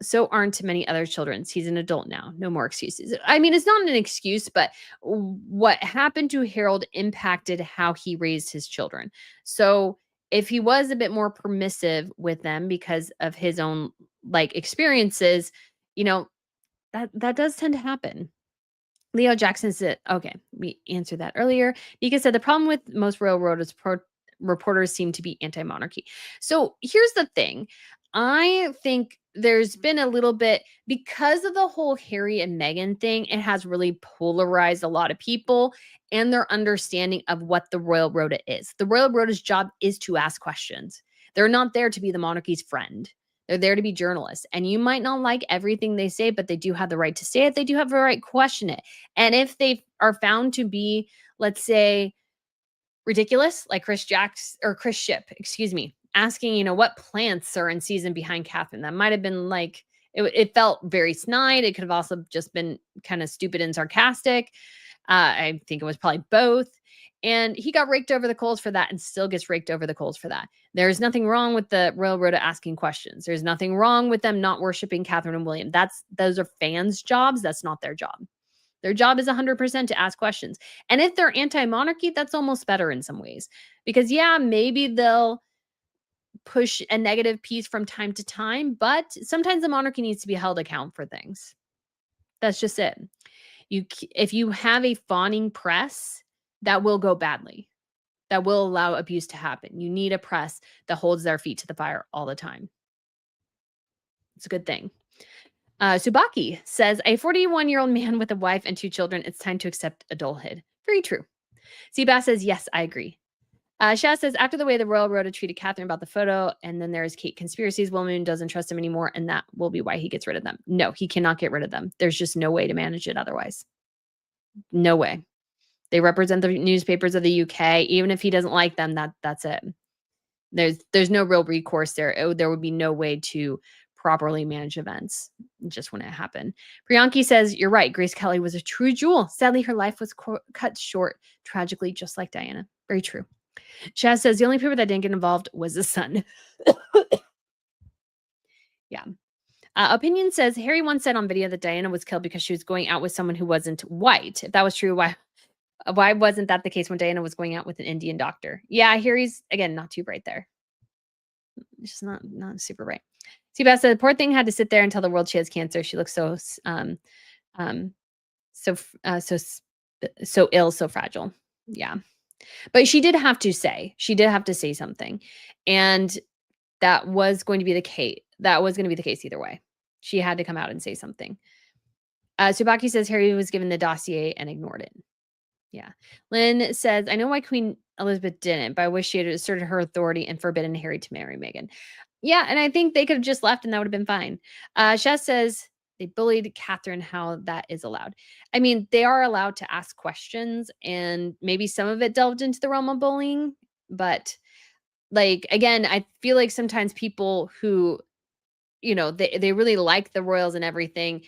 so aren't many other children's. He's an adult now. No more excuses. I mean, it's not an excuse, but what happened to Harold impacted how he raised his children. So if he was a bit more permissive with them because of his own experiences, that does tend to happen. Leo Jackson said, okay, we answered that earlier. Nika said the problem with most Royal Road reporters seem to be anti-monarchy. So here's the thing. I think there's been a little bit, because of the whole Harry and Meghan thing, it has really polarized a lot of people and their understanding of what the Royal Rota is. The Royal Rota's job is to ask questions. They're not there to be the monarchy's friend. They're there to be journalists. And you might not like everything they say, but they do have the right to say it. They do have the right to question it. And if they are found to be, let's say, ridiculous, like Chris Ship, asking, what plants are in season behind Catherine. That might have been it felt very snide. It could have also just been kind of stupid and sarcastic. I think it was probably both. And he got raked over the coals for that and still gets raked over the coals for that. There's nothing wrong with the Royal Rota asking questions. There's nothing wrong with them not worshiping Catherine and William. Those are fans' jobs. That's not their job. Their job is 100% to ask questions. And if they're anti-monarchy, that's almost better in some ways. Because, yeah, maybe they'll push a negative piece from time to time, but sometimes the monarchy needs to be held account for things. That's just it. If you have a fawning press, that will go badly. That will allow abuse to happen. You need a press that holds their feet to the fire all the time. It's a good thing. Subaki says, a 41-year-old man with a wife and 2 children, it's time to accept adulthood. Very true. Seabass says, yes, I agree. Shaz says, after the way the Royal Rota treated Catherine about the photo, and then there's Kate conspiracies, William doesn't trust him anymore, and that will be why he gets rid of them. No, he cannot get rid of them. There's just no way to manage it otherwise. No way. They represent the newspapers of the UK. Even if he doesn't like them, that's it. There's no real recourse there. There would be no way to properly manage events. It just wouldn't happen. Priyanki says, you're right. Grace Kelly was a true jewel. Sadly, her life was cut short, tragically, just like Diana. Very true. Shaz says, the only people that didn't get involved was the son. Yeah. Opinion says, Harry once said on video that Diana was killed because she was going out with someone who wasn't white. If that was true, why wasn't that the case when Diana was going out with an Indian doctor? Yeah, Harry's, again, not too bright there. It's just not super bright. Seabass said, the poor thing had to sit there and tell the world she has cancer. She looks so ill, so fragile. Yeah. But she did have to say something. And that was going to be the case. That was going to be the case either way. She had to come out and say something. Subaki says Harry was given the dossier and ignored it. Yeah. Lynn says, I know why Queen Elizabeth didn't, but I wish she had asserted her authority and forbidden Harry to marry Meghan. Yeah, and I think they could have just left and that would have been fine. Shaz says they bullied Catherine, how that is allowed. I mean, they are allowed to ask questions, and maybe some of it delved into the realm of bullying. But like, again, I feel like sometimes people who, they really like the royals and everything,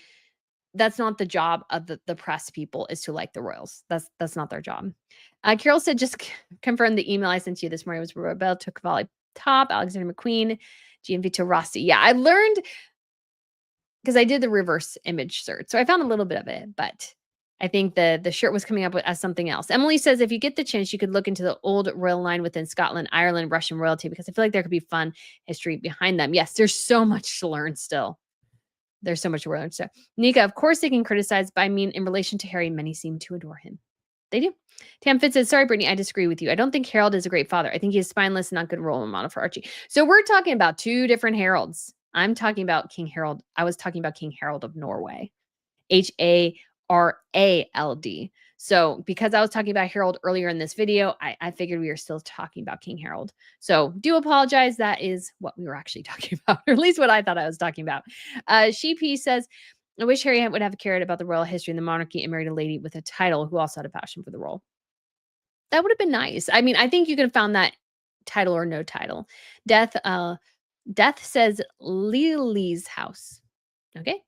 that's not the job of the press people, is to like the royals. That's not their job. Carol said, just confirm the email I sent you this morning was Roberto Cavalli top, Alexander McQueen, Gianvito Rossi. Yeah, I learned because I did the reverse image search. So I found a little bit of it, but I think the shirt was coming up as something else. Emily says, if you get the chance, you could look into the old royal line within Scotland, Ireland, Russian royalty, because I feel like there could be fun history behind them. Yes, there's so much to learn still. There's so much to learn. So, Nika, of course they can criticize, but I mean, in relation to Harry, many seem to adore him. They do. Tam Fitz says, sorry, Brittany, I disagree with you. I don't think Harold is a great father. I think he is spineless and not good role model for Archie. So we're talking about two different Harolds. I'm talking about King Harold. I was talking about King Harold of Norway. Harald. So because I was talking about Harold earlier in this video, I figured we were still talking about King Harold. So do apologize. That is what we were actually talking about, or at least what I thought I was talking about. Sheepy says, I wish Harry would have cared about the royal history and the monarchy and married a lady with a title who also had a passion for the role. That would have been nice. I mean, I think you could have found that title or no title. Death says Lily's house. Okay.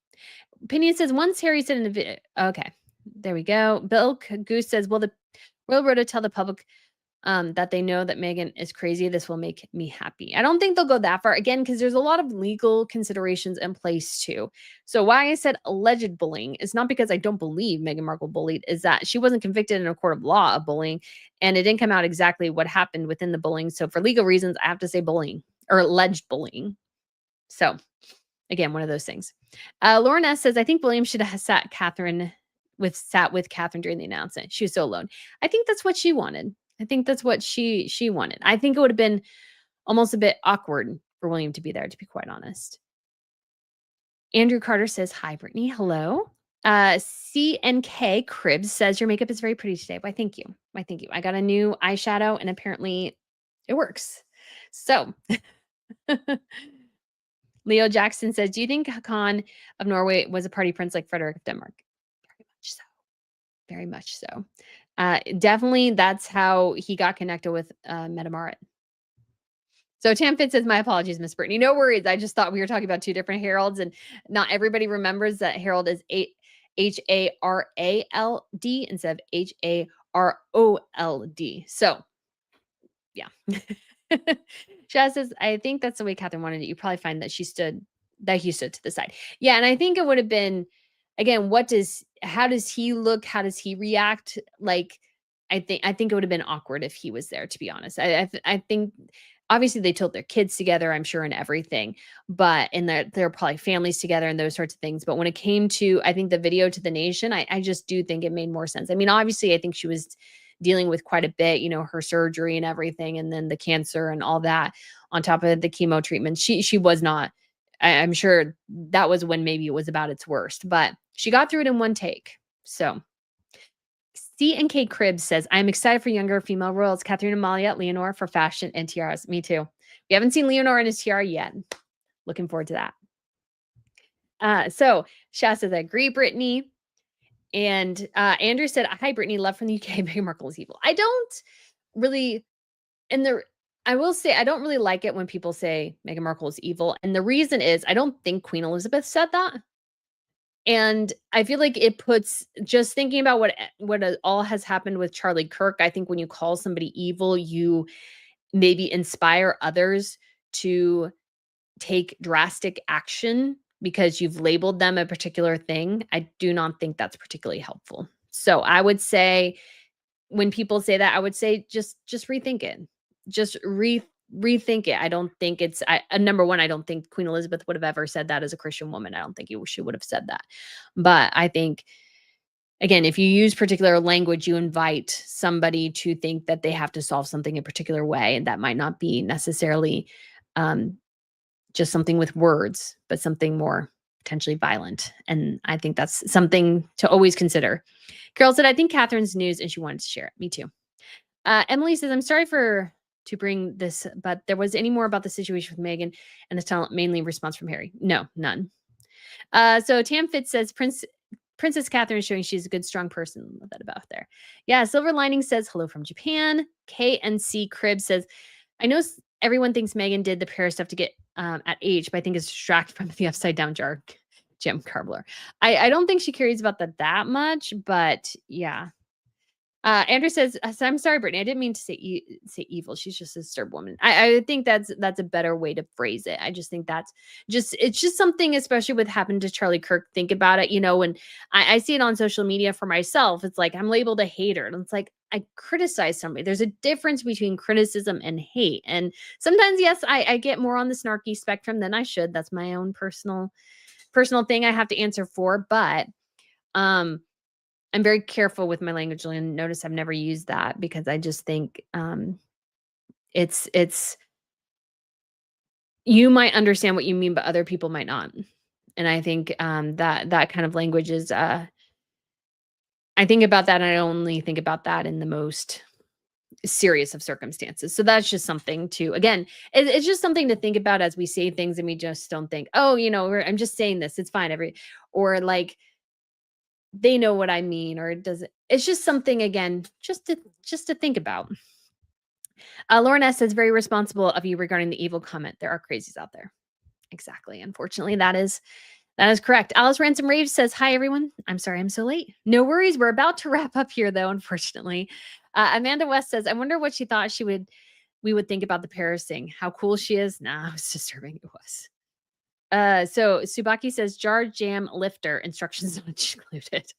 Opinion says once Harry said in the video. Okay, there we go. Bill Goose says, will the Royal Rhoda tell the public that they know that Meghan is crazy? This will make me happy. I don't think they'll go that far again, because there's a lot of legal considerations in place too. So why I said alleged bullying is not because I don't believe Meghan Markle bullied, is that she wasn't convicted in a court of law of bullying, and it didn't come out exactly what happened within the bullying. So for legal reasons, I have to say bullying or alleged bullying. So again, one of those things. Lauren S. says, I think William should have sat with Catherine during the announcement. She was so alone. I think that's what she wanted. I think that's what she wanted. I think it would have been almost a bit awkward for William to be there, to be quite honest. Andrew Carter says, hi, Brittany. Hello. CNK Cribs says, your makeup is very pretty today. Why, thank you. Why, thank you. I got a new eyeshadow and apparently it works. So Leo Jackson says, do you think Khan of Norway was a party prince like Frederick of Denmark? Very much so. Very much so. Definitely that's how he got connected with Metamaret. So Tam Fitz says, my apologies, Miss Brittany. No worries. I just thought we were talking about two different Harolds, and not everybody remembers that Harold is Harald instead of Harold. So yeah. Shaz says, I think that's the way Catherine wanted it. You probably find that he stood to the side. Yeah, and I think it would have been, again, how does he look? How does he react? Like, I think it would have been awkward if he was there, to be honest. I think obviously they told their kids together, I'm sure, and everything, but they're probably families together and those sorts of things. But when it came to, I think, the video to the nation, I just do think it made more sense. I mean, obviously, I think she was dealing with quite a bit, her surgery and everything, and then the cancer and all that on top of the chemo treatment. She was not, I'm sure that was when maybe it was about its worst, but she got through it in one take. So C&K Cribs says, I'm excited for younger female royals, Catherine Amalia, Leonore for fashion and tiaras. Me too. We haven't seen Leonore in his tiara yet. Looking forward to that. So Shaz says, I agree, Brittany. And Andrew said, hi, Brittany, love from the UK. Meghan Markle is evil. I don't really, I will say, I don't really like it when people say Meghan Markle is evil. And the reason is, I don't think Queen Elizabeth said that. And I feel like it puts, just thinking about what all has happened with Charlie Kirk, I think when you call somebody evil, you maybe inspire others to take drastic action because you've labeled them a particular thing. I do not think that's particularly helpful. So I would say, when people say that, I would say just rethink it. Just rethink it. I don't think it's number one, I don't think Queen Elizabeth would have ever said that as a Christian woman. I don't think she would have said that. But I think, again, if you use particular language, you invite somebody to think that they have to solve something a particular way, and that might not be necessarily just something with words, but something more potentially violent. And I think that's something to always consider. Carol said, I think Catherine's news and she wanted to share it. Me too. Emily says, I'm sorry to bring this, but there was any more about the situation with Meghan and the talent, mainly response from Harry? No, none. So Tam Fitz says, Princess Catherine is showing she's a good, strong person. Love that about there. Yeah, Silver Lining says, hello from Japan. KNC Crib says, I know everyone thinks Meghan did the Paris stuff to get at age, but I think it's distract from the upside down jar. Jim Carbler. I don't think she cares about that much, but yeah. Andrew says, I'm sorry, Brittany. I didn't mean to say say evil. She's just a disturbed woman. I think that's a better way to phrase it. I just think it's just something, especially with happened to Charlie Kirk. Think about it, when I see it on social media for myself, it's like I'm labeled a hater. And it's like I criticize somebody. There's a difference between criticism and hate. And sometimes, yes, I get more on the snarky spectrum than I should. That's my own personal thing I have to answer for. But I'm very careful with my language. And notice I've never used that because I just think it's you might understand what you mean, but other people might not. And I think that kind of language is I think about that, and I only think about that in the most serious of circumstances. So that's just something to, again, it's just something to think about as we say things and we just don't think, oh, I'm just saying this, it's fine. Or like they know what I mean, or it's just something, again, just to think about. Lauren S says, very responsible of you regarding the evil comment. There are crazies out there. Exactly. Unfortunately, that is correct. Alice Ransom Raves says, hi, everyone. I'm sorry I'm so late. No worries. We're about to wrap up here, though, unfortunately. Amanda West says, I wonder what she thought we would think about the Paris thing. How cool she is. Nah, it was disturbing. It was. So Subaki says, jar jam lifter, instructions not included.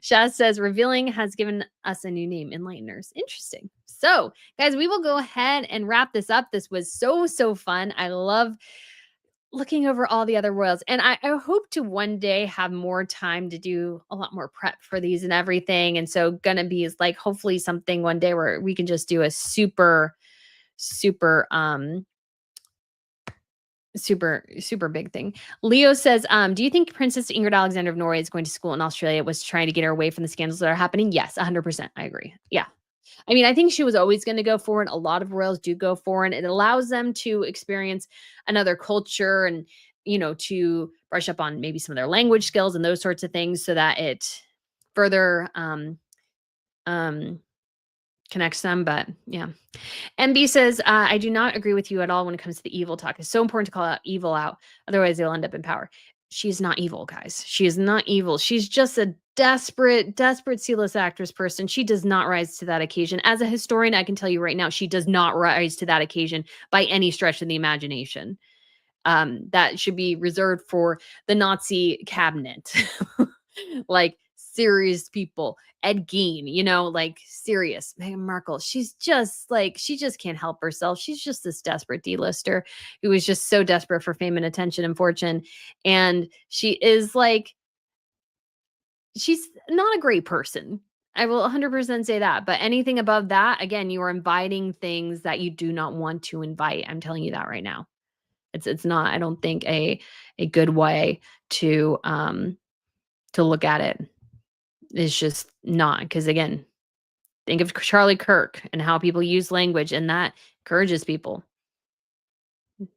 Shaz says, revealing has given us a new name, Enlighteners. Interesting. So guys, we will go ahead and wrap this up. This was so fun. I love looking over all the other royals, and I hope to one day have more time to do a lot more prep for these and everything. And so gonna be is like hopefully something one day where we can just do a super big thing. Leo says, do you think Princess Ingrid Alexander of Norway is going to school in Australia was trying to get her away from the scandals that are happening? Yes, 100%. I agree. Yeah. I mean, I think she was always going to go foreign. A lot of royals do go foreign. It allows them to experience another culture and, to brush up on maybe some of their language skills and those sorts of things so that it further connects them. But yeah. MB says, I do not agree with you at all when it comes to the evil talk. It's so important to call out evil out. Otherwise, they'll end up in power. She's not evil, guys. She is not evil. She's just a desperate C-list actress person. She does not rise to that occasion. As a historian, I can tell you right now, she does not rise to that occasion by any stretch of the imagination. That should be reserved for the Nazi cabinet. Like serious people. Ed Gein, like serious. Meghan Markle, she just can't help herself. She's just this desperate D-lister who is just so desperate for fame and attention and fortune. And she is she's not a great person. I will 100% say that. But anything above that, again, you are inviting things that you do not want to invite. I'm telling you that right now. It's not, I don't think, a good way to look at it. It's just not, because again, think of Charlie Kirk and how people use language, and that encourages people.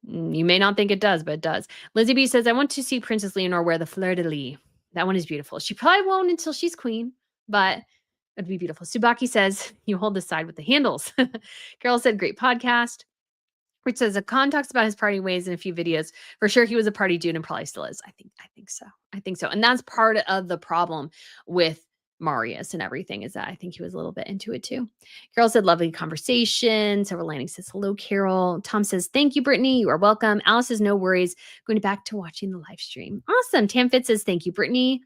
You may not think it does, but it does. Lizzie B says, I want to see Princess Leonor wear the fleur-de-lis. That one is beautiful. She probably won't until she's queen, but it'd be beautiful. Subaki says, you hold this side with the handles. Carol said, great podcast. Rich says, Khan talks about his party ways in a few videos. For sure, he was a party dude and probably still is. I think so. I think so. And that's part of the problem with Marius and everything, is that I think he was a little bit into it too. Carol said, lovely conversation. Silver Lining says, hello, Carol. Tom says, thank you, Brittany. You are welcome. Alice says, no worries. Going back to watching the live stream. Awesome. Tam Fitz says, thank you, Brittany.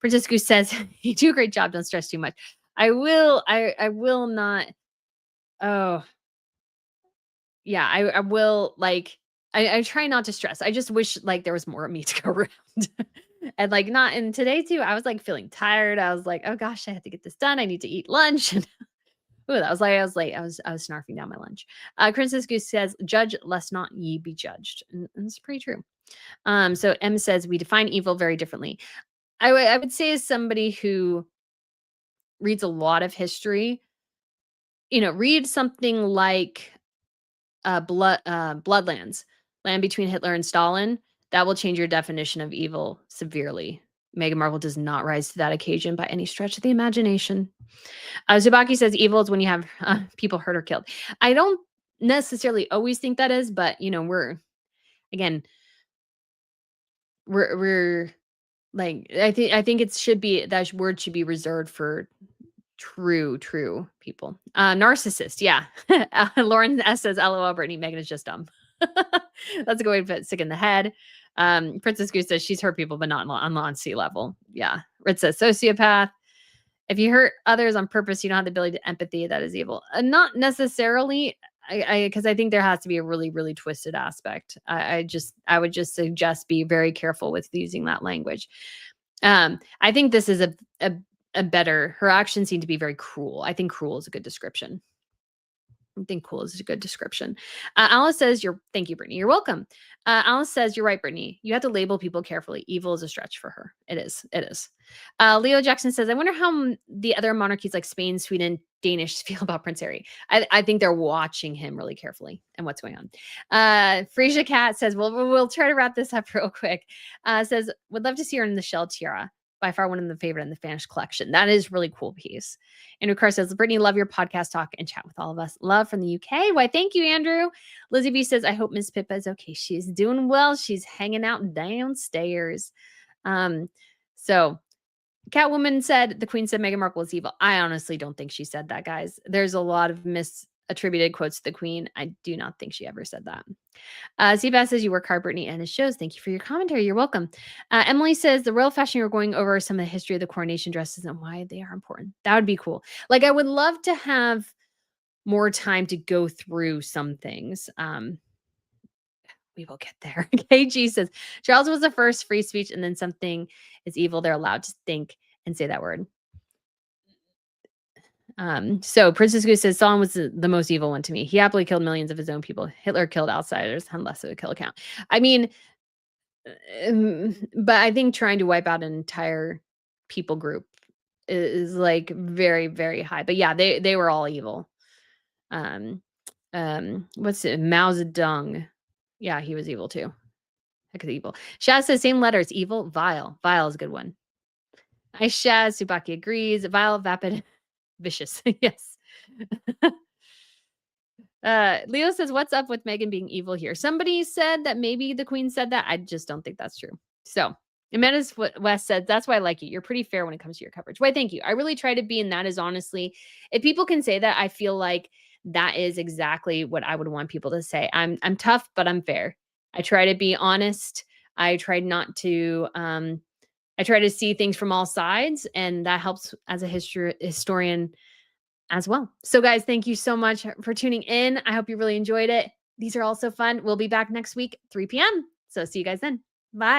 Princess Goose says, you do a great job. Don't stress too much. I will not. Oh, yeah, I will, I try not to stress. I just wish there was more of me to go around. And not in today too, I was feeling tired. I was like, oh gosh, I have to get this done. I need to eat lunch. Ooh, that was late. I was late. I was snarfing down my lunch. Princess Goose says, "Judge lest not ye be judged," and it's pretty true. So M says we define evil very differently. I would say as somebody who reads a lot of history, read something like Bloodlands, Land Between Hitler and Stalin. That will change your definition of evil severely. Meghan Markle does not rise to that occasion by any stretch of the imagination. Zubaki says evil is when you have people hurt or killed. I don't necessarily always think that is, but we're like, I think it should be, that word should be reserved for true people. Narcissist, yeah. Lauren S says, "LOL, Brittany, Megan is just dumb." That's a good way to put sick in the head. Princess Goose says she's hurt people, but not on sea level. Yeah. Rit says sociopath. If you hurt others on purpose, you don't have the ability to empathy. That is evil. Not necessarily. Because I think there has to be a really, really twisted aspect. I would just suggest be very careful with using that language. I think this is a better. Her actions seem to be very cruel. I think cruel is a good description. I think cool is a good description. Alice says, thank you, Brittany. You're welcome. Alice says, "You're right, Brittany. You have to label people carefully. Evil is a stretch for her." It is. Leo Jackson says, "I wonder how the other monarchies like Spain, Sweden, Danish feel about Prince Harry." I think they're watching him really carefully and what's going on. Frisia Cat says, we'll try to wrap this up real quick. Says, "Would love to see her in the shell tiara. By far one of the favorite in the Spanish collection." That is really cool piece. Andrew Carr says, "Brittany, love your podcast talk and chat with all of us. Love from the UK." Why, thank you, Andrew. Lizzie B says, "I hope Miss Pippa is okay. She's doing well. She's hanging out downstairs." So Catwoman said, "The Queen said Meghan Markle is evil." I honestly don't think she said that, guys. There's a lot of misattributed quotes to the Queen. I do not think she ever said that. Seabass says, "You work hard, Brittany, and it shows." Thank you for your commentary. You're welcome. Emily says, "The royal fashion, you're going over some of the history of the coronation dresses and why they are important." That would be cool. Like, I would love to have more time to go through some things. We will get there. KG says, "Charles was the first free speech, and then something is evil. They're allowed to think and say that word." So Princess Goose says, "Stalin was the most evil one to me. He happily killed millions of his own people. Hitler killed outsiders, unless it would kill count." I mean, but I think trying to wipe out an entire people group is like very, very high. But yeah, they were all evil. What's it? Mao Zedong. Yeah, he was evil too. Heck of evil. Shaz says, "Same letters, evil, vile." Vile is a good one. Shaz, Subaki agrees. Vile, vapid, vicious. Yes. Leo says, "What's up with Meghan being evil here?" Somebody said that maybe the Queen said that. I just don't think that's true. So Amanda West said, "That's why I like you. You're pretty fair when it comes to your coverage." Why, thank you. I really try to be, and that is honestly, if people can say that, I feel like that is exactly what I would want people to say. I'm tough, but I'm fair. I try to be honest. I try not to I try to see things from all sides, and that helps as a historian as well. So guys, thank you so much for tuning in. I hope you really enjoyed it. These are also fun. We'll be back next week, 3 p.m. So see you guys then. Bye.